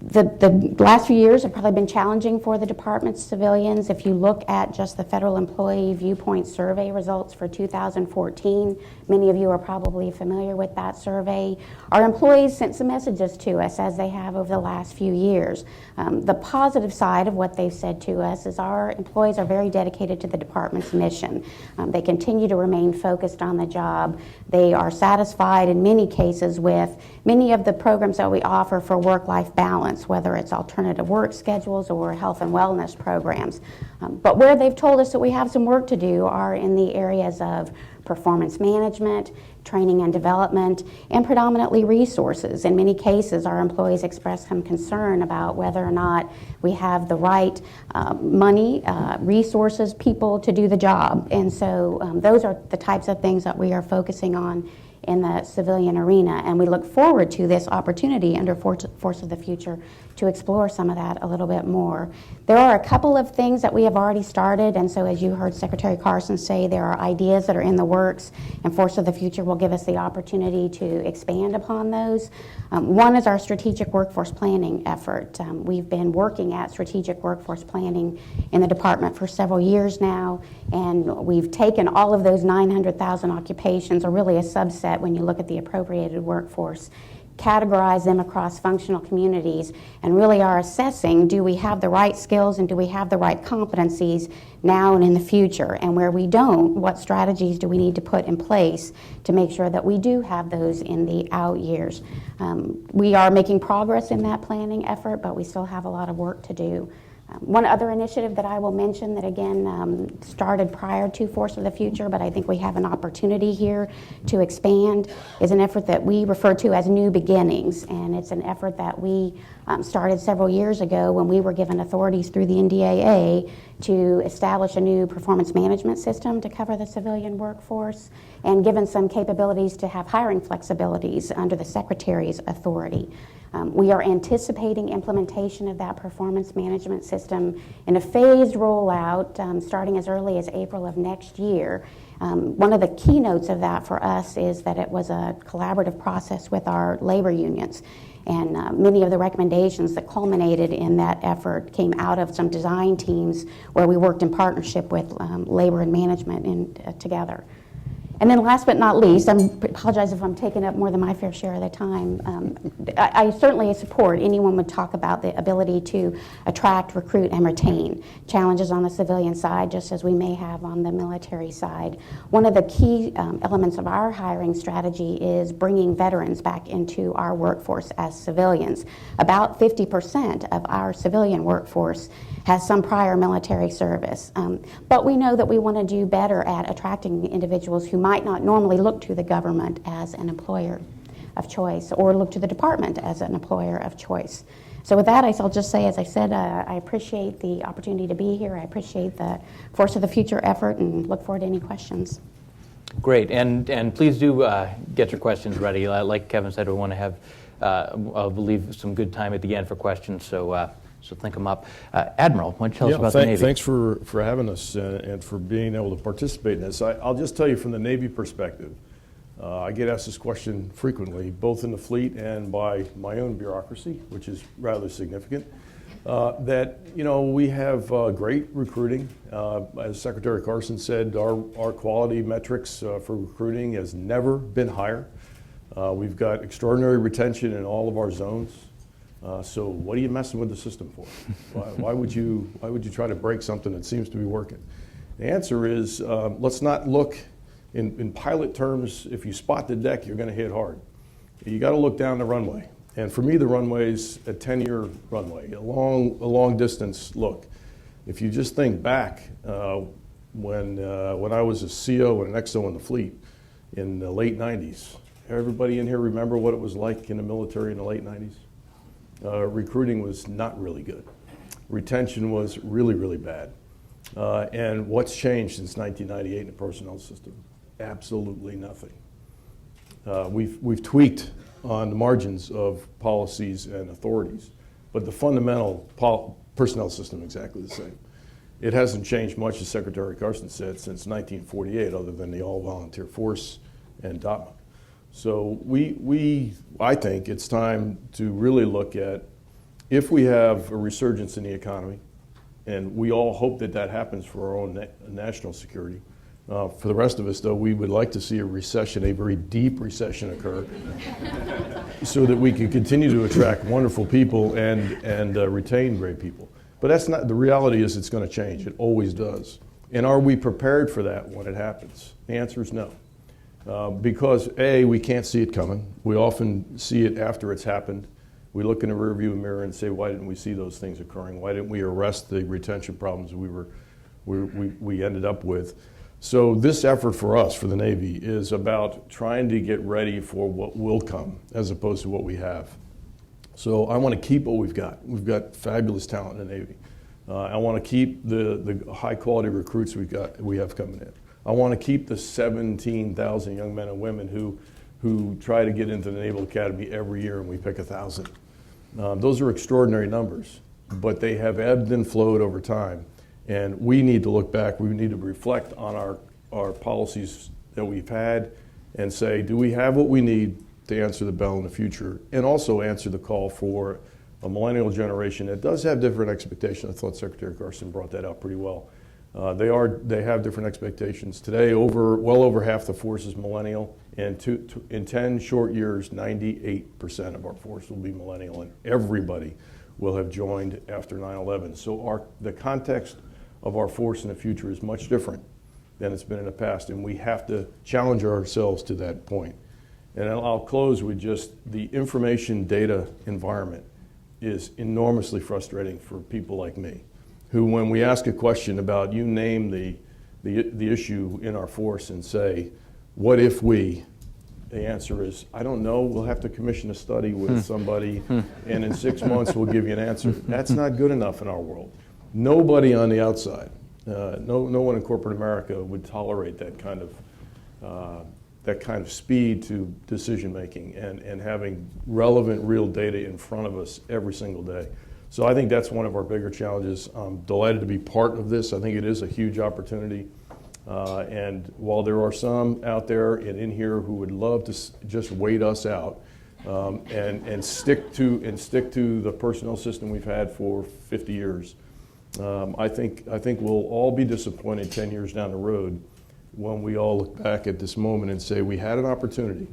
The last few years have probably been challenging for the department's civilians. If you look at just the Federal Employee Viewpoint Survey results for 2014, many of you are probably familiar with that survey. Our employees sent some messages to us, as they have over the last few years. The positive side of what they've said to us is our employees are very dedicated to the department's mission. They continue to remain focused on the job. They are satisfied in many cases with many of the programs that we offer for work-life balance, whether it's alternative work schedules or health and wellness programs. But where they've told us that we have some work to do are in the areas of performance management, training and development, and predominantly resources. In many cases, our employees express some concern about whether or not we have the right money, resources, people to do the job. And so those are the types of things that we are focusing on in the civilian arena, and we look forward to this opportunity under Force of the Future to explore some of that a little bit more. There are a couple of things that we have already started, and so as you heard Secretary Carson say, there are ideas that are in the works, and Force of the Future will give us the opportunity to expand upon those. One is our strategic workforce planning effort. We've been working at strategic workforce planning in the department for several years now, and we've taken all of those 900,000 occupations, or really a subset when you look at the appropriated workforce, categorize them across functional communities, and really are assessing, do we have the right skills and do we have the right competencies now and in the future? And where we don't, what strategies do we need to put in place to make sure that we do have those in the out years? We are making progress in that planning effort, but we still have a lot of work to do. One other initiative that I will mention that, again, started prior to Force of the Future, but I think we have an opportunity here to expand, is an effort that we refer to as New Beginnings. And it's an effort that we started several years ago when we were given authorities through the NDAA to establish a new performance management system to cover the civilian workforce, and given some capabilities to have hiring flexibilities under the Secretary's authority. We are anticipating implementation of that performance management system in a phased rollout starting as early as April of next year. One of the keynotes of that for us is that it was a collaborative process with our labor unions. And many of the recommendations that culminated in that effort came out of some design teams where we worked in partnership with labor and management together. And then last but not least, I apologize if I'm taking up more than my fair share of the time. I certainly support anyone would talk about the ability to attract, recruit, and retain. Challenges on the civilian side, just as we may have on the military side. One of the key elements of our hiring strategy is bringing veterans back into our workforce as civilians. About 50% of our civilian workforce has some prior military service. But we know that we want to do better at attracting individuals who might not normally look to the government as an employer of choice or look to the department as an employer of choice. So with that, I'll just say, as I said, I appreciate the opportunity to be here. I appreciate the Force of the Future effort and look forward to any questions. Great, and please do get your questions ready. Like Kevin said, we want to have, I'll leave some good time at the end for questions, so think them up. Admiral, why don't you tell us about the Navy? Thanks for having us and for being able to participate in this. I'll just tell you from the Navy perspective, I get asked this question frequently, both in the fleet and by my own bureaucracy, which is rather significant, that we have great recruiting. As Secretary Carson said, our quality metrics for recruiting has never been higher. We've got extraordinary retention in all of our zones. So what are you messing with the system for? Why would you try to break something that seems to be working? The answer is let's not look in pilot terms. If you spot the deck, you're going to hit hard. You got to look down the runway. And for me, the runway's a 10-year runway, a long distance look. If you just think back when I was a CO and an XO in the fleet in the late 90s, everybody in here remember what it was like in the military in the late 90s? Recruiting was not really good. Retention was really, really bad. And what's changed since 1998 in the personnel system? Absolutely nothing. We've tweaked on the margins of policies and authorities, but the fundamental personnel system exactly the same. It hasn't changed much, as Secretary Carson said, since 1948, other than the all-volunteer force and DOTMA. So I think it's time to really look at, if we have a resurgence in the economy, and we all hope that happens for our own national security. For the rest of us, though, we would like to see a recession, a very deep recession occur, so that we can continue to attract wonderful people and retain great people. But that's not, the reality is it's going to change. It always does. And are we prepared for that when it happens? The answer is no. Because A, we can't see it coming. We often see it after it's happened. We look in the rearview mirror and say, why didn't we see those things occurring? Why didn't we arrest the retention problems we ended up with? So this effort for us, for the Navy, is about trying to get ready for what will come as opposed to what we have. So I want to keep what we've got. We've got fabulous talent in the Navy. I want to keep the high quality recruits we have coming in. I want to keep the 17,000 young men and women who try to get into the Naval Academy every year, and we pick 1,000. Those are extraordinary numbers, but they have ebbed and flowed over time. And we need to look back, we need to reflect on our policies that we've had and say, do we have what we need to answer the bell in the future, and also answer the call for a millennial generation that does have different expectations. I thought Secretary Carson brought that out pretty well. They have different expectations. Today, well over half the force is millennial, and in 10 short years, 98% of our force will be millennial, and everybody will have joined after 9/11. So the context of our force in the future is much different than it's been in the past, and we have to challenge ourselves to that point. And I'll close with just the information data environment is enormously frustrating for people like me, who, when we ask a question about, you name the issue in our force and say, what if we, the answer is, I don't know, we'll have to commission a study with somebody, and in 6 months we'll give you an answer. That's not good enough in our world. Nobody on the outside, no one in corporate America would tolerate that kind of speed to decision making and having relevant real data in front of us every single day. So I think that's one of our bigger challenges. I'm delighted to be part of this. I think it is a huge opportunity. And while there are some out there and in here who would love to just wait us out and stick to the personnel system we've had for 50 years, I think we'll all be disappointed 10 years down the road when we all look back at this moment and say we had an opportunity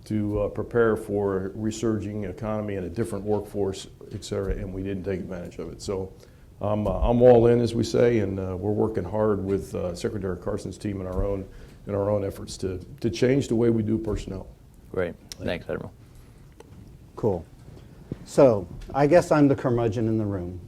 to prepare for a resurging economy and a different workforce, et cetera, and we didn't take advantage of it. So I'm all in, as we say, and we're working hard with Secretary Carson's team and our own efforts to change the way we do personnel. Great. Thanks, Admiral. Cool. So I guess I'm the curmudgeon in the room.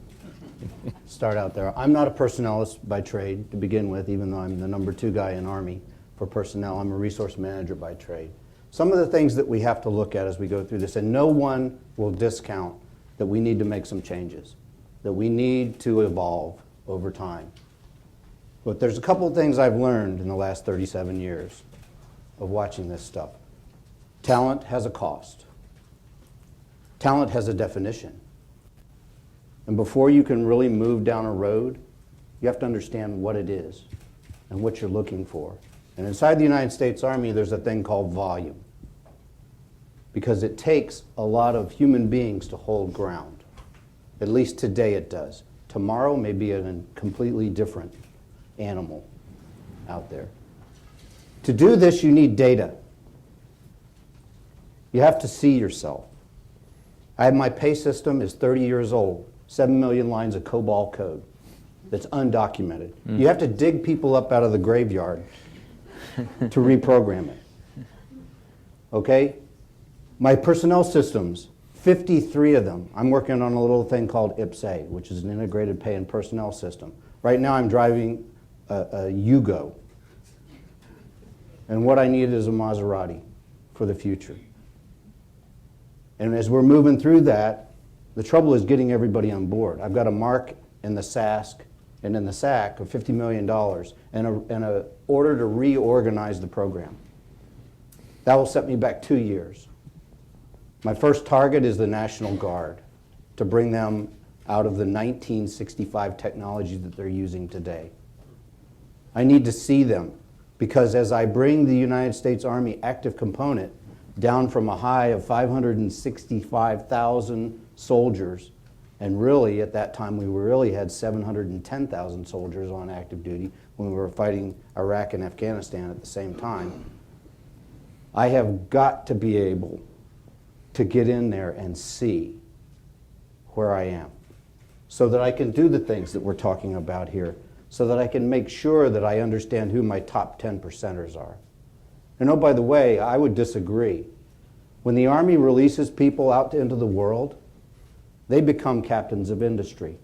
Start out there. I'm not a personnelist by trade to begin with, even though I'm the number 2 guy in Army for personnel. I'm a resource manager by trade. Some of the things that we have to look at as we go through this, and no one will discount that we need to make some changes, that we need to evolve over time. But there's a couple of things I've learned in the last 37 years of watching this stuff. Talent has a cost. Talent has a definition. And before you can really move down a road, you have to understand what it is and what you're looking for. And inside the United States Army, there's a thing called volume, because it takes a lot of human beings to hold ground. At least today it does. Tomorrow may be a completely different animal out there. To do this, you need data. You have to see yourself. My pay system is 30 years old, 7 million lines of COBOL code that's undocumented. You have to dig people up out of the graveyard to reprogram it. Okay? My personnel systems, 53 of them, I'm working on a little thing called IPSA, which is an integrated pay and personnel system. Right now I'm driving a Yugo. And what I need is a Maserati for the future. And as we're moving through that, the trouble is getting everybody on board. I've got a mark in the SASC and in the SAC of $50 million and a order to reorganize the program. That will set me back 2 years. My first target is the National Guard, to bring them out of the 1965 technology that they're using today. I need to see them, because as I bring the United States Army active component down from a high of 565,000 soldiers, and really at that time we really had 710,000 soldiers on active duty when we were fighting Iraq and Afghanistan at the same time. I have got to be able to get in there and see where I am, so that I can do the things that we're talking about here, so that I can make sure that I understand who my top 10 percenters are. And oh, by the way, I would disagree. When the Army releases people out into the world, they become captains of industry.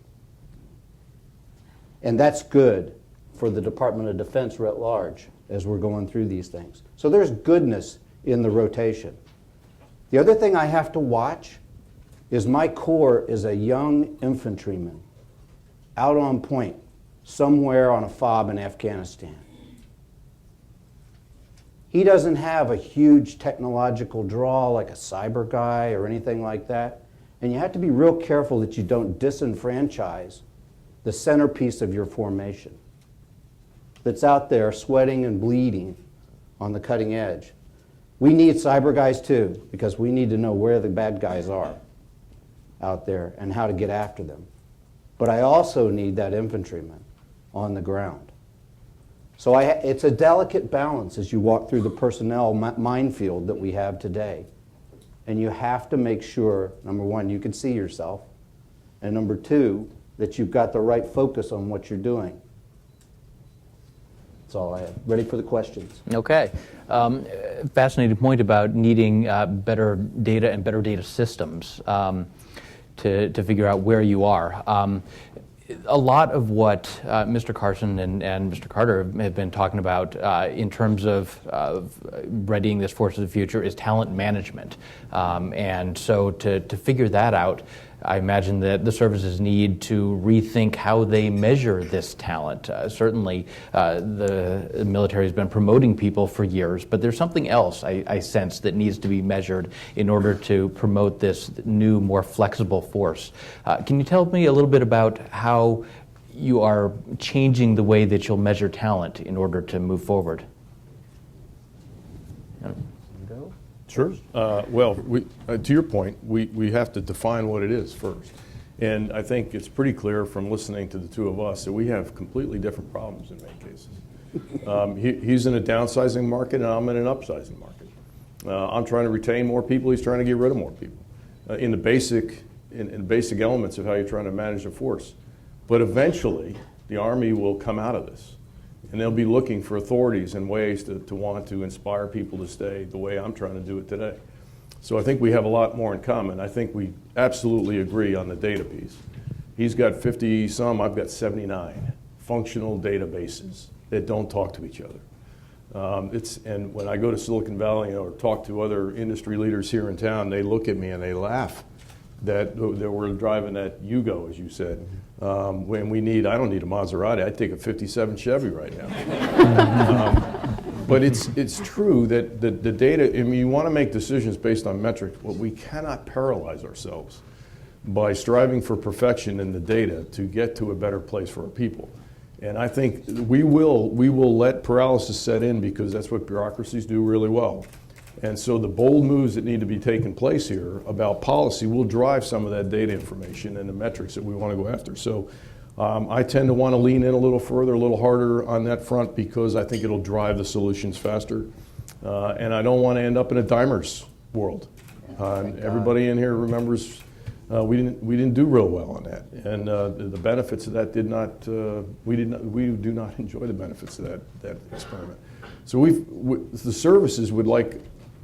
And that's good for the Department of Defense writ large as we're going through these things. So there's goodness in the rotation. The other thing I have to watch is my Corps is a young infantryman out on point somewhere on a FOB in Afghanistan. He doesn't have a huge technological draw like a cyber guy or anything like that. And you have to be real careful that you don't disenfranchise the centerpiece of your formation that's out there sweating and bleeding on the cutting edge. We need cyber guys too, because we need to know where the bad guys are out there and how to get after them. But I also need that infantryman on the ground. So it's a delicate balance as you walk through the personnel minefield that we have today. And you have to make sure, number one, you can see yourself, and number two, that you've got the right focus on what you're doing. That's all I have. Ready for the questions? Okay. Fascinating point about needing better data and better data systems to figure out where you are. A lot of what Mr. Carson and Mr. Carter have been talking about in terms of readying this force of the future is talent management. And so to figure that out, I imagine that the services need to rethink how they measure this talent. Certainly, the military has been promoting people for years, but there's something else I sense that needs to be measured in order to promote this new, more flexible force. Can you tell me a little bit about how you are changing the way that you'll measure talent in order to move forward? Sure. Well, to your point, we have to define what it is first. And I think it's pretty clear from listening to the two of us that we have completely different problems in many cases. He's in a downsizing market, and I'm in an upsizing market. I'm trying to retain more people. He's trying to get rid of more people in the basic elements of how you're trying to manage a force. But eventually, the Army will come out of this, and they'll be looking for authorities and ways to want to inspire people to stay the way I'm trying to do it today. So I think we have a lot more in common. I think we absolutely agree on the data piece. He's got 50-some, I've got 79 functional databases that don't talk to each other. And when I go to Silicon Valley or talk to other industry leaders here in town, they look at me and they laugh that we're driving that Yugo, as you said. When I don't need a Maserati, I'd take a 57 Chevy right now. But it's true that the data, I mean, you want to make decisions based on metrics, but we cannot paralyze ourselves by striving for perfection in the data to get to a better place for our people. And I think we will let paralysis set in because that's what bureaucracies do really well. And so the bold moves that need to be taking place here about policy will drive some of that data information and the metrics that we want to go after. So I tend to want to lean in a little further, a little harder on that front because I think it'll drive the solutions faster. And I don't want to end up in a dimer's world. Everybody in here remembers we didn't do real well on that, and the benefits of that we do not enjoy the benefits of that experiment. So the services would like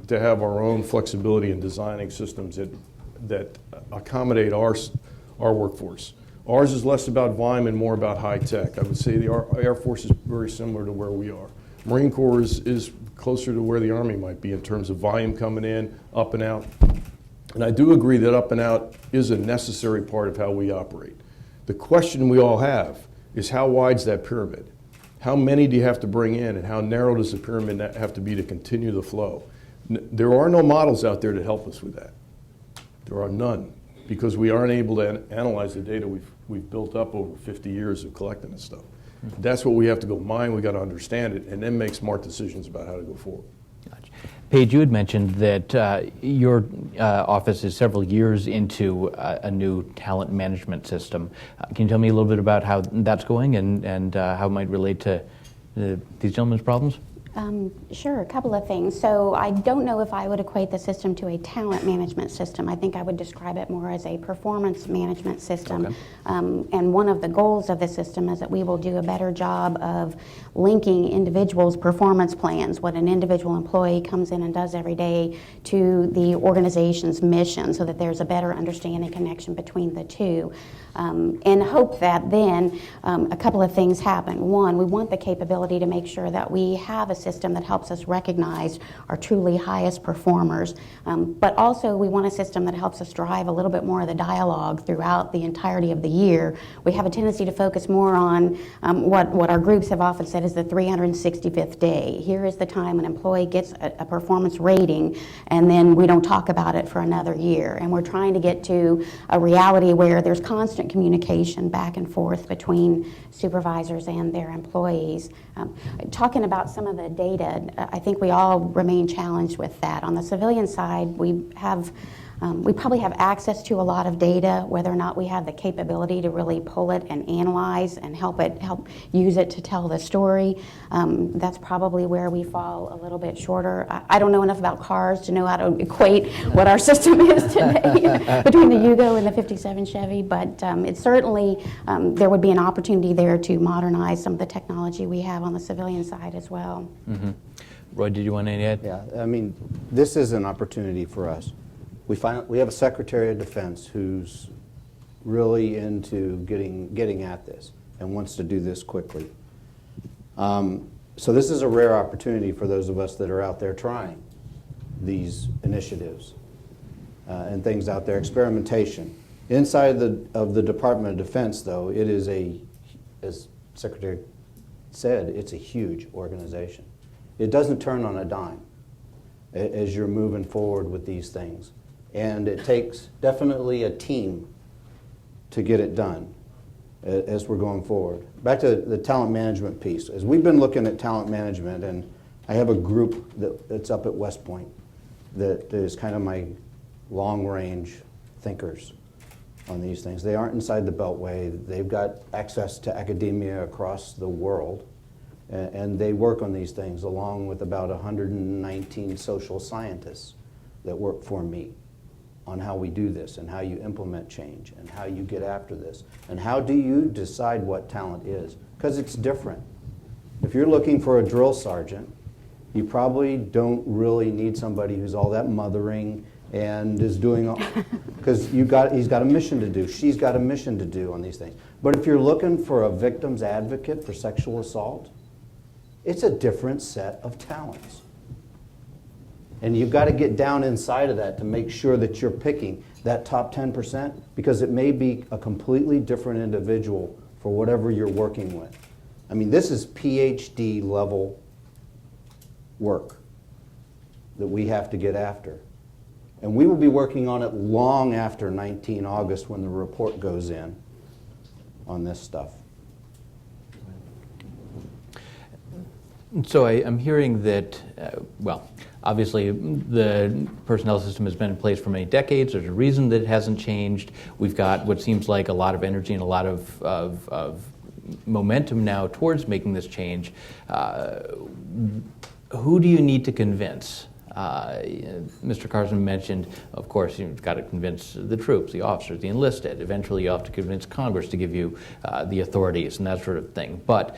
to have our own flexibility in designing systems that accommodate our workforce. Ours is less about volume and more about high tech. I would say the Air Force is very similar to where we are. Marine Corps is closer to where the Army might be in terms of volume coming in, up and out. And I do agree that up and out is a necessary part of how we operate. The question we all have is how wide's that pyramid? How many do you have to bring in, and how narrow does the pyramid have to be to continue the flow? There are no models out there to help us with that. There are none, because we aren't able to analyze the data we've built up over 50 years of collecting this stuff. That's what we have to go mine. We got to understand it, and then make smart decisions about how to go forward. Gotcha. Paige, you had mentioned that your office is several years into a new talent management system. Can you tell me a little bit about how that's going and how it might relate to these gentlemen's problems? Sure, a couple of things. So I don't know if I would equate the system to a talent management system. I think I would describe it more as a performance management system. Okay. And one of the goals of the system is that we will do a better job of linking individuals' performance plans, what an individual employee comes in and does every day, to the organization's mission, so that there's a better understanding connection between the two. And hope that then a couple of things happen. One, we want the capability to make sure that we have a system that helps us recognize our truly highest performers, but also we want a system that helps us drive a little bit more of the dialogue throughout the entirety of the year. We have a tendency to focus more on what our groups have often said is the 365th day. Here is the time an employee gets a performance rating, and then we don't talk about it for another year. And we're trying to get to a reality where there's constant communication back and forth between supervisors and their employees. Talking about some of the data, I think we all remain challenged with that. On the civilian side, we probably have access to a lot of data. Whether or not we have the capability to really pull it and analyze and help use it to tell the story, that's probably where we fall a little bit shorter. I don't know enough about cars to know how to equate what our system is today between the Yugo and the 57 Chevy, but it's certainly, there would be an opportunity there to modernize some of the technology we have on the civilian side as well. Mm-hmm. Roy, did you want to add? Yeah, I mean, this is an opportunity for us. We have a Secretary of Defense who's really into getting at this and wants to do this quickly. So this is a rare opportunity for those of us that are out there trying these initiatives and things out there, experimentation. Inside of the Department of Defense, though, it is as Secretary said, it's a huge organization. It doesn't turn on a dime as you're moving forward with these things. And it takes definitely a team to get it done as we're going forward. Back to the talent management piece. As we've been looking at talent management, and I have a group that's up at West Point that is kind of my long-range thinkers on these things. They aren't inside the Beltway. They've got access to academia across the world. And they work on these things along with about 119 social scientists that work for me on how we do this and how you implement change and how you get after this and how do you decide what talent is, because it's different. If you're looking for a drill sergeant, you probably don't really need somebody who's all that mothering and is doing all, because he's got a mission to do, she's got a mission to do on these things. But if you're looking for a victim's advocate for sexual assault, it's a different set of talents. And you've got to get down inside of that to make sure that you're picking that top 10%, because it may be a completely different individual for whatever you're working with. I mean, this is PhD level work that we have to get after. And we will be working on it long after 19 August when the report goes in on this stuff. So I'm hearing that, obviously the personnel system has been in place for many decades. There's a reason that it hasn't changed. We've got what seems like a lot of energy and a lot of momentum now towards making this change. Who do you need to convince? Mr. Carson mentioned, of course, you've got to convince the troops, the officers, the enlisted. Eventually, you have to convince Congress to give you the authorities and that sort of thing. But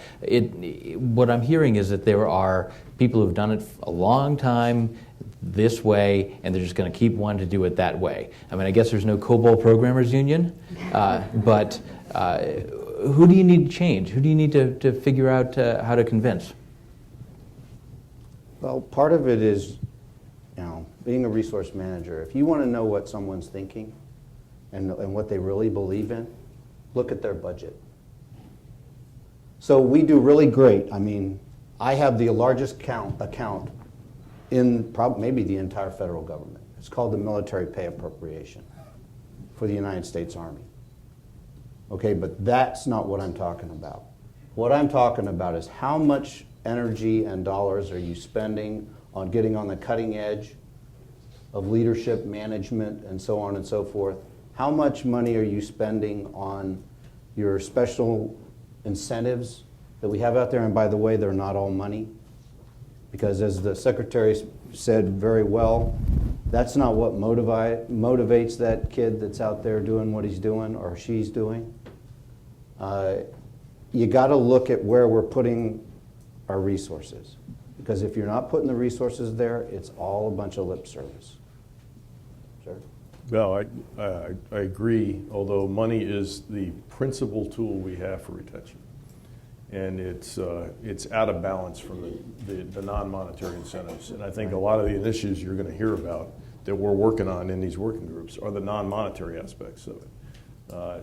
what I'm hearing is that there are people who've done it a long time this way, and they're just going to keep wanting to do it that way. I mean, I guess there's no COBOL Programmers Union, but who do you need to change? Who do you need to figure out how to convince? Well, part of it is, being a resource manager. If you want to know what someone's thinking and what they really believe in, look at their budget. So we do really great. I mean, I have the largest account in maybe the entire federal government. It's called the military pay appropriation for the United States Army. Okay, but that's not what I'm talking about. What I'm talking about is how much energy and dollars are you spending on getting on the cutting edge of leadership, management, and so on and so forth? How much money are you spending on your special incentives that we have out there? And by the way, they're not all money, because as the Secretary said very well, that's not what motivates that kid that's out there doing what he's doing or she's doing. You got to look at where we're putting our resources, because if you're not putting the resources there, it's all a bunch of lip service. Sure. Well, I agree, although money is the principal tool we have for retention. And it's out of balance from the non-monetary incentives. And I think a lot of the initiatives you're going to hear about that we're working on in these working groups are the non-monetary aspects of it.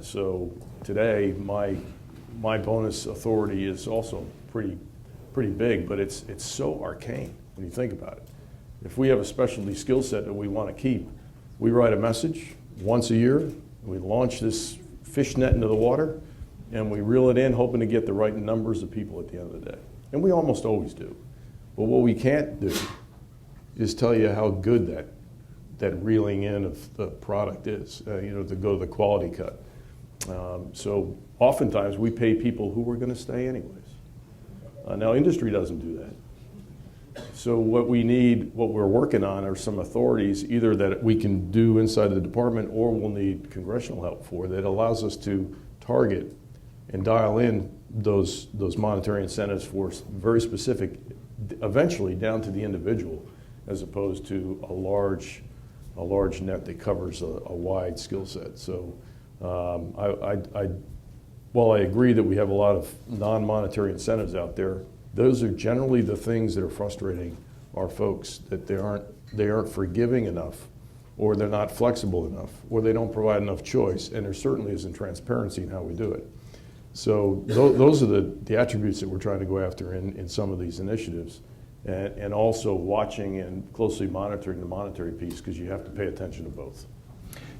So today, my bonus authority is also pretty big, but it's so arcane when you think about it. If we have a specialty skill set that we want to keep, we write a message once a year, we launch this fish net into the water, and we reel it in hoping to get the right numbers of people at the end of the day. And we almost always do. But what we can't do is tell you how good that reeling in of the product is, to go to the quality cut. So oftentimes we pay people who were going to stay anyways. Now industry doesn't do that. So what we're working on are some authorities either that we can do inside the department or we'll need congressional help for, that allows us to target and dial in those monetary incentives for very specific, eventually down to the individual, as opposed to a large net that covers a wide skill set. So while I agree that we have a lot of non-monetary incentives out there, those are generally the things that are frustrating our folks, that they aren't forgiving enough, or they're not flexible enough, or they don't provide enough choice, and there certainly isn't transparency in how we do it. So those are the attributes that we're trying to go after in some of these initiatives, and also watching and closely monitoring the monetary piece, because you have to pay attention to both.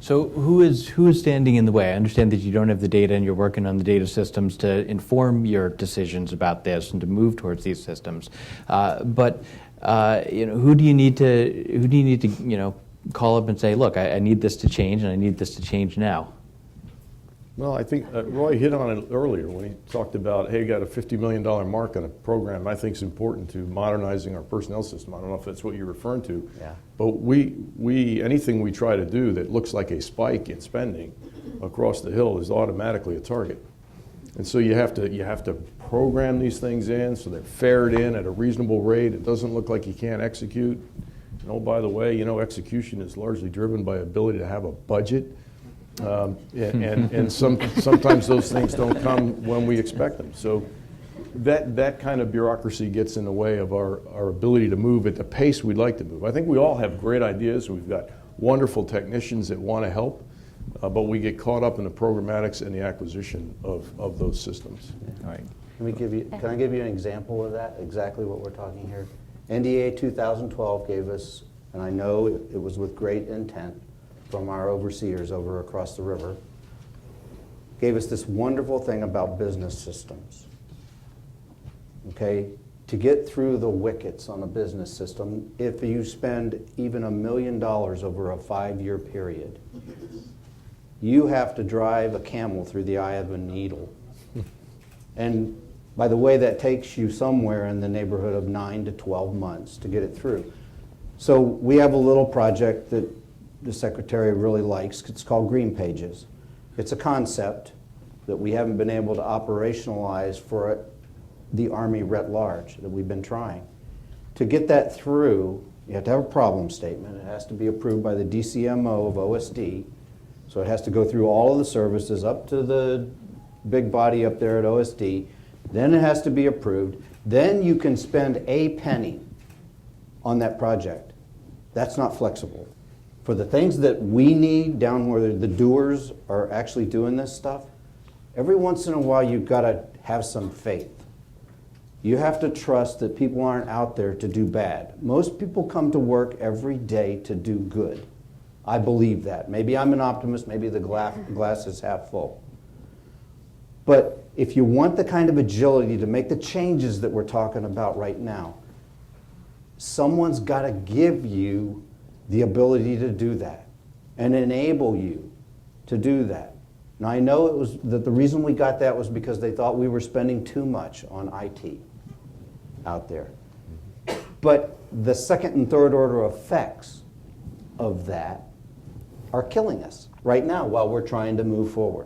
So who is standing in the way? I understand that you don't have the data and you're working on the data systems to inform your decisions about this and to move towards these systems. But who do you need to call up and say, look, I need this to change and I need this to change now? Well, I think Roy hit on it earlier when he talked about, hey, got a $50 million mark on a program I think is important to modernizing our personnel system. I don't know if that's what you're referring to. Yeah. But anything we try to do that looks like a spike in spending across the hill is automatically a target. And so you have to program these things in so they're fared in at a reasonable rate. It doesn't look like you can't execute. And oh, by the way, execution is largely driven by ability to have a budget. And sometimes those things don't come when we expect them. So that kind of bureaucracy gets in the way of our ability to move at the pace we'd like to move. I think we all have great ideas. We've got wonderful technicians that want to help, but we get caught up in the programmatics and the acquisition of those systems. All right. Can I give you an example of that, exactly what we're talking here? NDA 2012 gave us, and I know it was with great intent from our overseers over across the river, gave us this wonderful thing about business systems. Okay? To get through the wickets on a business system, if you spend even $1 million over a 5-year period, you have to drive a camel through the eye of a needle. And by the way, that takes you somewhere in the neighborhood of 9 to 12 months to get it through. So we have a little project that the Secretary really likes. It's called Green Pages. It's a concept that we haven't been able to operationalize for the Army writ large that we've been trying. To get that through, you have to have a problem statement. It has to be approved by the DCMO of OSD. So it has to go through all of the services up to the big body up there at OSD. Then it has to be approved. Then you can spend a penny on that project. That's not flexible. For the things that we need down where the doers are actually doing this stuff, every once in a while you've got to have some faith. You have to trust that people aren't out there to do bad. Most people come to work every day to do good. I believe that. Maybe I'm an optimist, maybe the glass is half full. But if you want the kind of agility to make the changes that we're talking about right now, someone's got to give you the ability to do that and enable you to do that. Now, I know it was that the reason we got that was because they thought we were spending too much on IT out there. But the second and third order effects of that are killing us right now while we're trying to move forward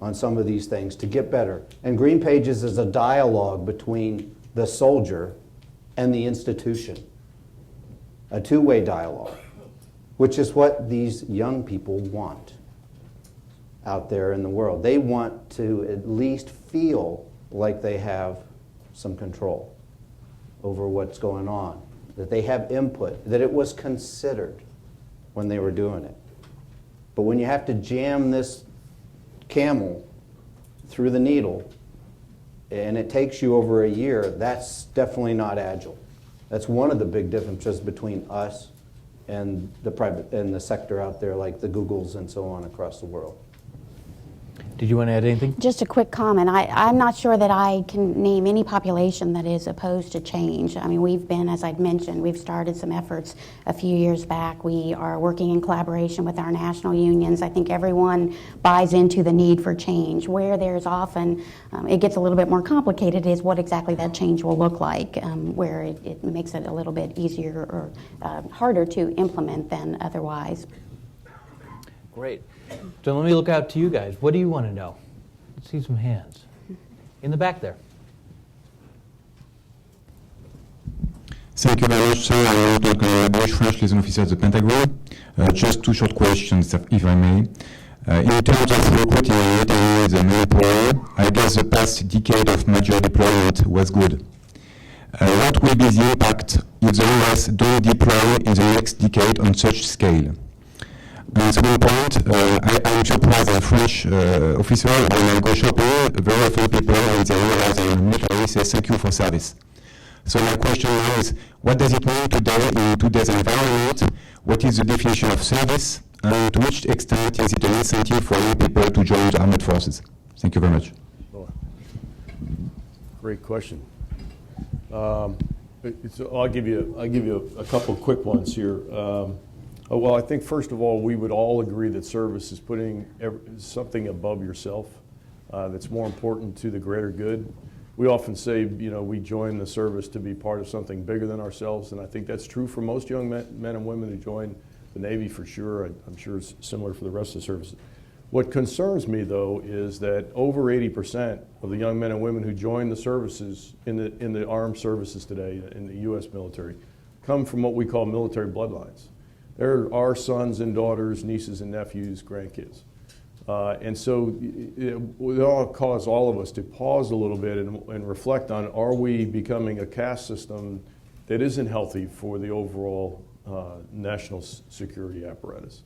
on some of these things to get better. And Green Pages is a dialogue between the soldier and the institution. A two-way dialogue, which is what these young people want out there in the world. They want to at least feel like they have some control over what's going on, that they have input, that it was considered when they were doing it. But when you have to jam this camel through the needle and it takes you over a year, that's definitely not agile. That's one of the big differences between us and the private and the sector out there, like the Googles and so on across the world. Did you want to add anything? Just a quick comment. I'm not sure that I can name any population that is opposed to change. I mean, we've been, as I'd mentioned, we've started some efforts a few years back. We are working in collaboration with our national unions. I think everyone buys into the need for change. Where there's often, it gets a little bit more complicated is what exactly that change will look like, where it makes it a little bit easier or harder to implement than otherwise. Great. So let me look out to you guys. What do you want to know? Let's see some hands. In the back there. Thank you very much, sir. I want to acknowledge French liaison officer at the Pentagon. Just two short questions, if I may. In terms of recruiting the military, I guess the past decade of major deployment was good. What will be the impact if the US don't deploy in the next decade on such scale? And second point, I'm surprised that French officer, when I go shopping, very often people when they realize they're in the military say thank you for service. So my question now is, what does it mean today in today's environment? What is the definition of service? And to which extent is it an incentive for young people to join the armed forces? Thank you very much. Great question. I'll give you a couple quick ones here. Well, I think first of all, we would all agree that service is putting something above yourself that's more important to the greater good. We often say, we join the service to be part of something bigger than ourselves, and I think that's true for most young men and women who join the Navy for sure. I'm sure it's similar for the rest of the services. What concerns me, though, is that over 80% of the young men and women who join the services in the armed services today, in the U.S. military, come from what we call military bloodlines. They're our sons and daughters, nieces and nephews, grandkids. And so it all cause all of us to pause a little bit and reflect on, are we becoming a caste system that isn't healthy for the overall national security apparatus?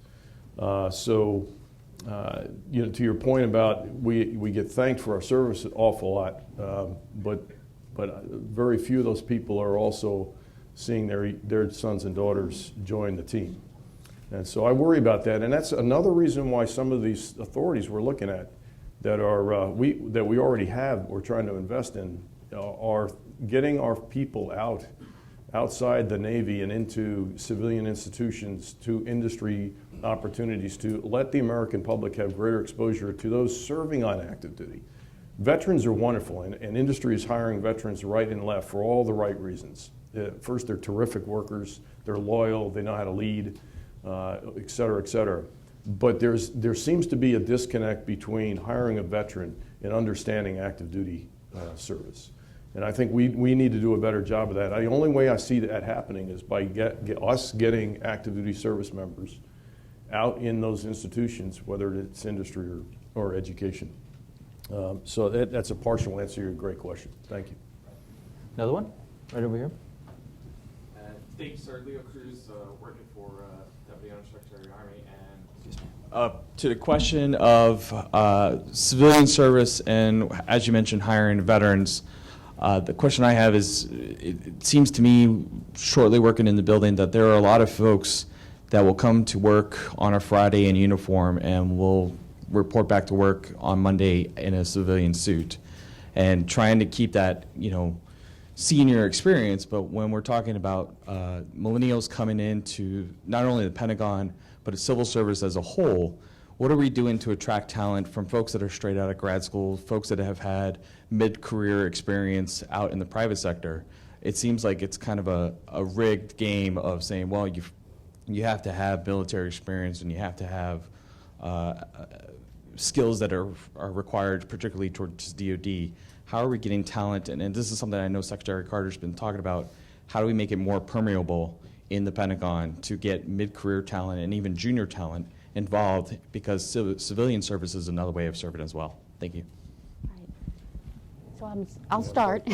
To your point about we get thanked for our service an awful lot, but very few of those people are also seeing their sons and daughters join the team. And so I worry about that, and that's another reason why some of these authorities we're looking at that we already have, we're trying to invest in, are getting our people outside the Navy and into civilian institutions, to industry opportunities, to let the American public have greater exposure to those serving on active duty. Veterans are wonderful, and industry is hiring veterans right and left for all the right reasons. First, they're terrific workers, they're loyal, they know how to lead, et cetera, et cetera. But there seems to be a disconnect between hiring a veteran and understanding active duty service. And I think we need to do a better job of that. The only way I see that happening is by us getting active duty service members out in those institutions, whether it's industry or education. So that's a partial answer to your great question. Thank you. Another one? Right over here. Thank you, sir. Leo Cruz, working for Deputy Undersecretary of the Army. And to the question of civilian service and, as you mentioned, hiring veterans, the question I have is, it seems to me, shortly working in the building, that there are a lot of folks that will come to work on a Friday in uniform and will report back to work on Monday in a civilian suit, and trying to keep that, senior experience. But when we're talking about millennials coming into not only the Pentagon, but a civil service as a whole, what are we doing to attract talent from folks that are straight out of grad school, folks that have had mid-career experience out in the private sector? It seems like it's kind of a rigged game of saying, well, you have to have military experience and you have to have skills that are required, particularly towards DoD. How are we getting talent? And this is something I know Secretary Carter's been talking about. How do we make it more permeable in the Pentagon to get mid-career talent and even junior talent involved? Because civilian service is another way of serving as well. Thank you. So I'll start.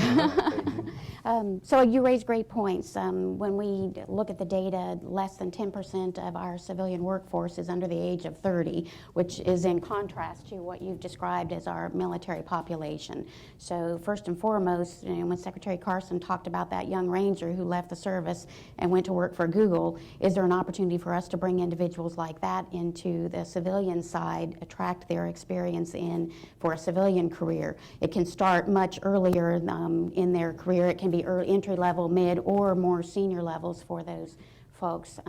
So you raise great points. When we look at the data, less than 10% of our civilian workforce is under the age of 30, which is in contrast to what you've described as our military population. So first and foremost, when Secretary Carson talked about that young Ranger who left the service and went to work for Google, is there an opportunity for us to bring individuals like that into the civilian side, attract their experience in for a civilian career? It can start much earlier in their career. It can be entry level, mid, or more senior levels for those folks.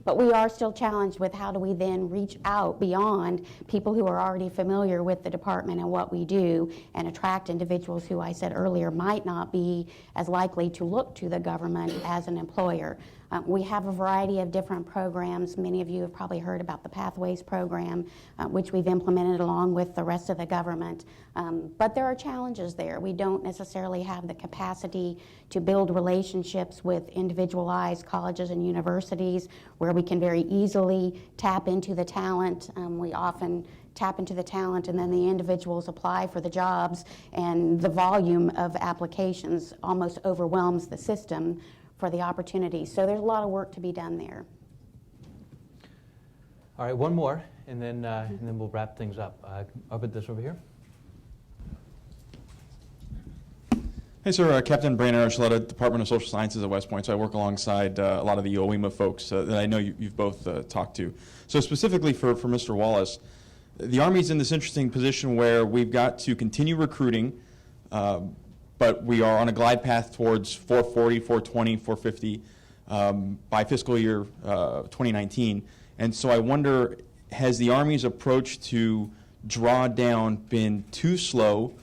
But we are still challenged with how do we then reach out beyond people who are already familiar with the department and what we do, and attract individuals who I said earlier might not be as likely to look to the government as an employer. We have a variety of different programs. Many of you have probably heard about the Pathways program, which we've implemented along with the rest of the government. But there are challenges there. We don't necessarily have the capacity to build relationships with individualized colleges and universities where we can very easily tap into the talent. We often tap into the talent and then the individuals apply for the jobs, and the volume of applications almost overwhelms the system for the opportunities. So there's a lot of work to be done there. All right, one more, and then we'll wrap things up. Over here. Hey, sir. Captain Brandon Archuleta, Department of Social Sciences at West Point. So I work alongside a lot of the OEMA folks that I know you've both talked to. So specifically for Mr. Wallace, the Army's in this interesting position where we've got to continue recruiting, but we are on a glide path towards 440, 420, 450 by fiscal year 2019. And so I wonder, has the Army's approach to draw down been too slow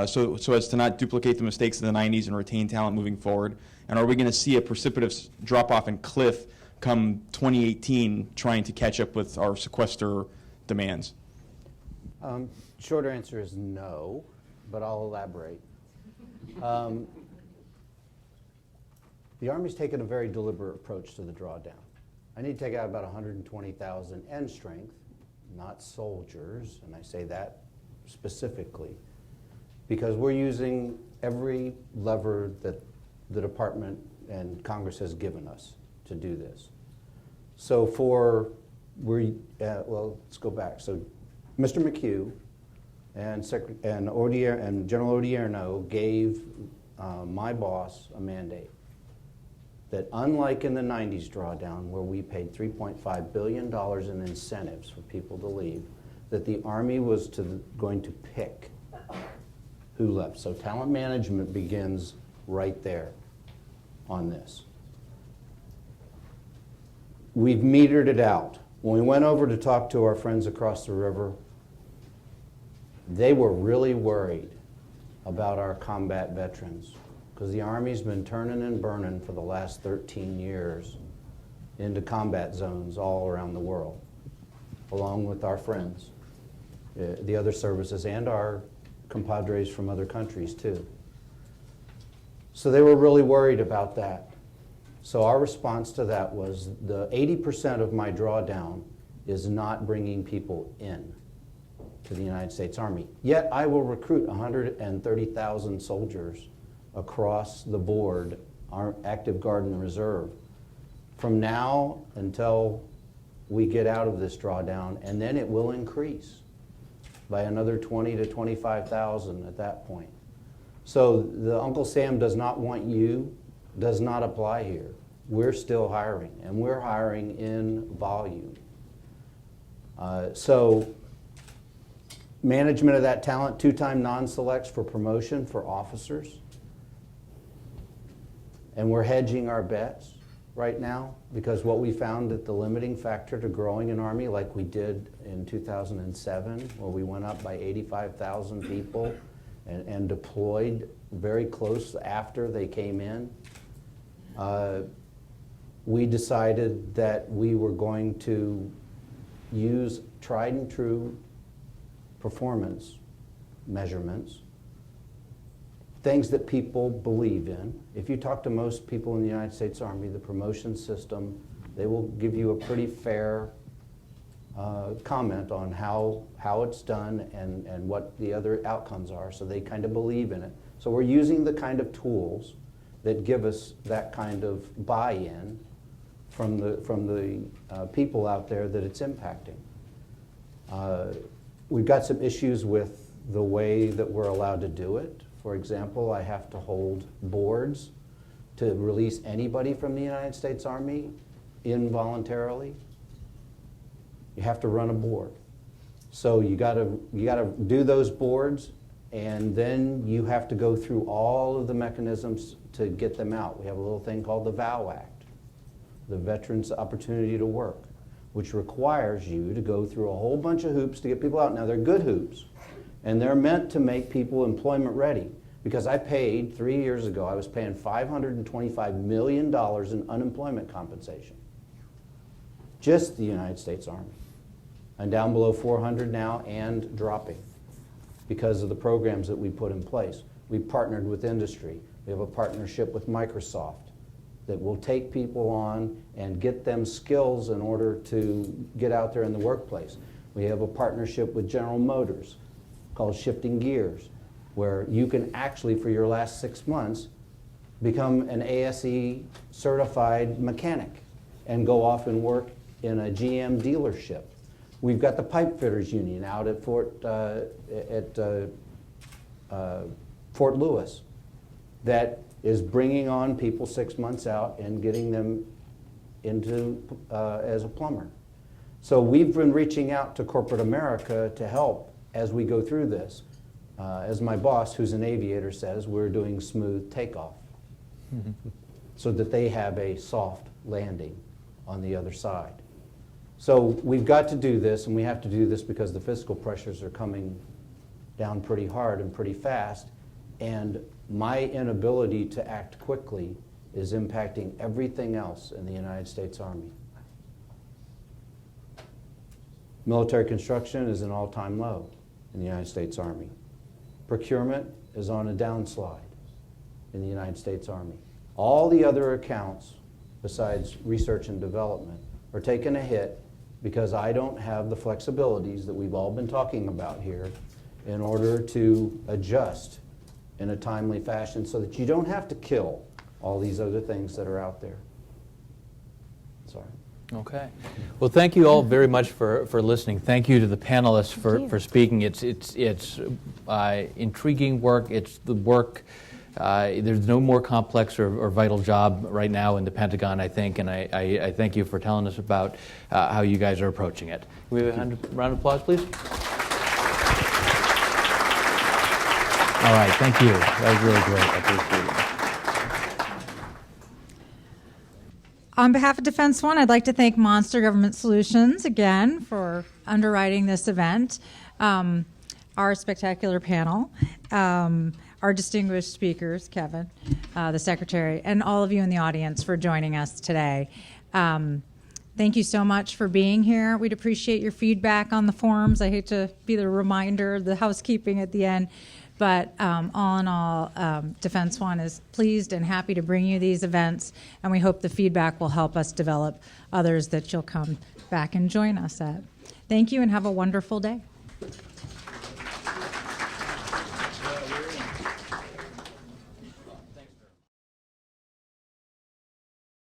so as to not duplicate the mistakes of the 90s and retain talent moving forward? And are we going to see a precipitous drop-off and cliff come 2018 trying to catch up with our sequester demands? Short answer is no, but I'll elaborate. The Army's taken a very deliberate approach to the drawdown. I need to take out about 120,000 end strength, not soldiers, and I say that specifically, because we're using every lever that the Department and Congress has given us to do this. So well, let's go back. So Mr. McHugh and General Odierno gave my boss a mandate that, unlike in the 90s drawdown where we paid $3.5 billion in incentives for people to leave, that the Army was going to pick who left. So talent management begins right there on this. We've metered it out. When we went over to talk to our friends across the river, they were really worried about our combat veterans, because the Army's been turning and burning for the last 13 years into combat zones all around the world, along with our friends, the other services, and our compadres from other countries too. So they were really worried about that. So our response to that was, the 80% of my drawdown is not bringing people in to the United States Army. Yet I will recruit 130,000 soldiers across the board, our active guard and reserve, from now until we get out of this drawdown, and then it will increase by another 20 to 25,000 at that point. So the Uncle Sam does not want you does not apply here. We're still hiring, and we're hiring in volume. So management of that talent, 2-time non-selects for promotion for officers. And we're hedging our bets right now, because what we found that the limiting factor to growing an Army, like we did in 2007, where we went up by 85,000 people and deployed very close after they came in, we decided that we were going to use tried and true performance measurements, things that people believe in. If you talk to most people in the United States Army, the promotion system, they will give you a pretty fair comment on how it's done and what the other outcomes are, so they kind of believe in it. So we're using the kind of tools that give us that kind of buy-in from the people out there that it's impacting. We've got some issues with the way that we're allowed to do it. For example, I have to hold boards to release anybody from the United States Army involuntarily. You have to run a board. So you gotta do those boards, and then you have to go through all of the mechanisms to get them out. We have a little thing called the VOW Act, the Veterans Opportunity to Work, which requires you to go through a whole bunch of hoops to get people out. Now, they're good hoops, and they're meant to make people employment ready. Because I paid, 3 years ago, I was paying $525 million in unemployment compensation. Just the United States Army. I'm down below 400 now and dropping because of the programs that we put in place. We partnered with industry. We have a partnership with Microsoft that will take people on and get them skills in order to get out there in the workplace. We have a partnership with General Motors called Shifting Gears, where you can actually, for your last 6 months, become an ASE certified mechanic and go off and work in a GM dealership. We've got the Pipe Fitters Union out at Fort Lewis that is bringing on people 6 months out and getting them into as a plumber. So we've been reaching out to corporate America to help as we go through this. As my boss, who's an aviator, says, we're doing smooth takeoff. so that they have a soft landing on the other side. So we've got to do this, and we have to do this because the fiscal pressures are coming down pretty hard and pretty fast, and my inability to act quickly is impacting everything else in the United States Army. Military construction is an all-time low in the United States Army. Procurement is on a downslide in the United States Army. All the other accounts, besides research and development, are taking a hit because I don't have the flexibilities that we've all been talking about here in order to adjust in a timely fashion so that you don't have to kill all these other things that are out there. Sorry. Okay. Well, thank you all very much for listening. Thank you to the panelists for speaking. It's intriguing work. It's the work. There's no more complex or vital job right now in the Pentagon, I think, and I thank you for telling us about how you guys are approaching it. Can we have a round of applause, please? All right, thank you. That was really great. I appreciate it. On behalf of Defense One, I'd like to thank Monster Government Solutions again for underwriting this event, our spectacular panel, our distinguished speakers, Kevin, the Secretary, and all of you in the audience for joining us today. Thank you so much for being here. We'd appreciate your feedback on the forums. I hate to be the reminder, the housekeeping at the end. But all in all, Defense One is pleased and happy to bring you these events, and we hope the feedback will help us develop others that you'll come back and join us at. Thank you, and have a wonderful day.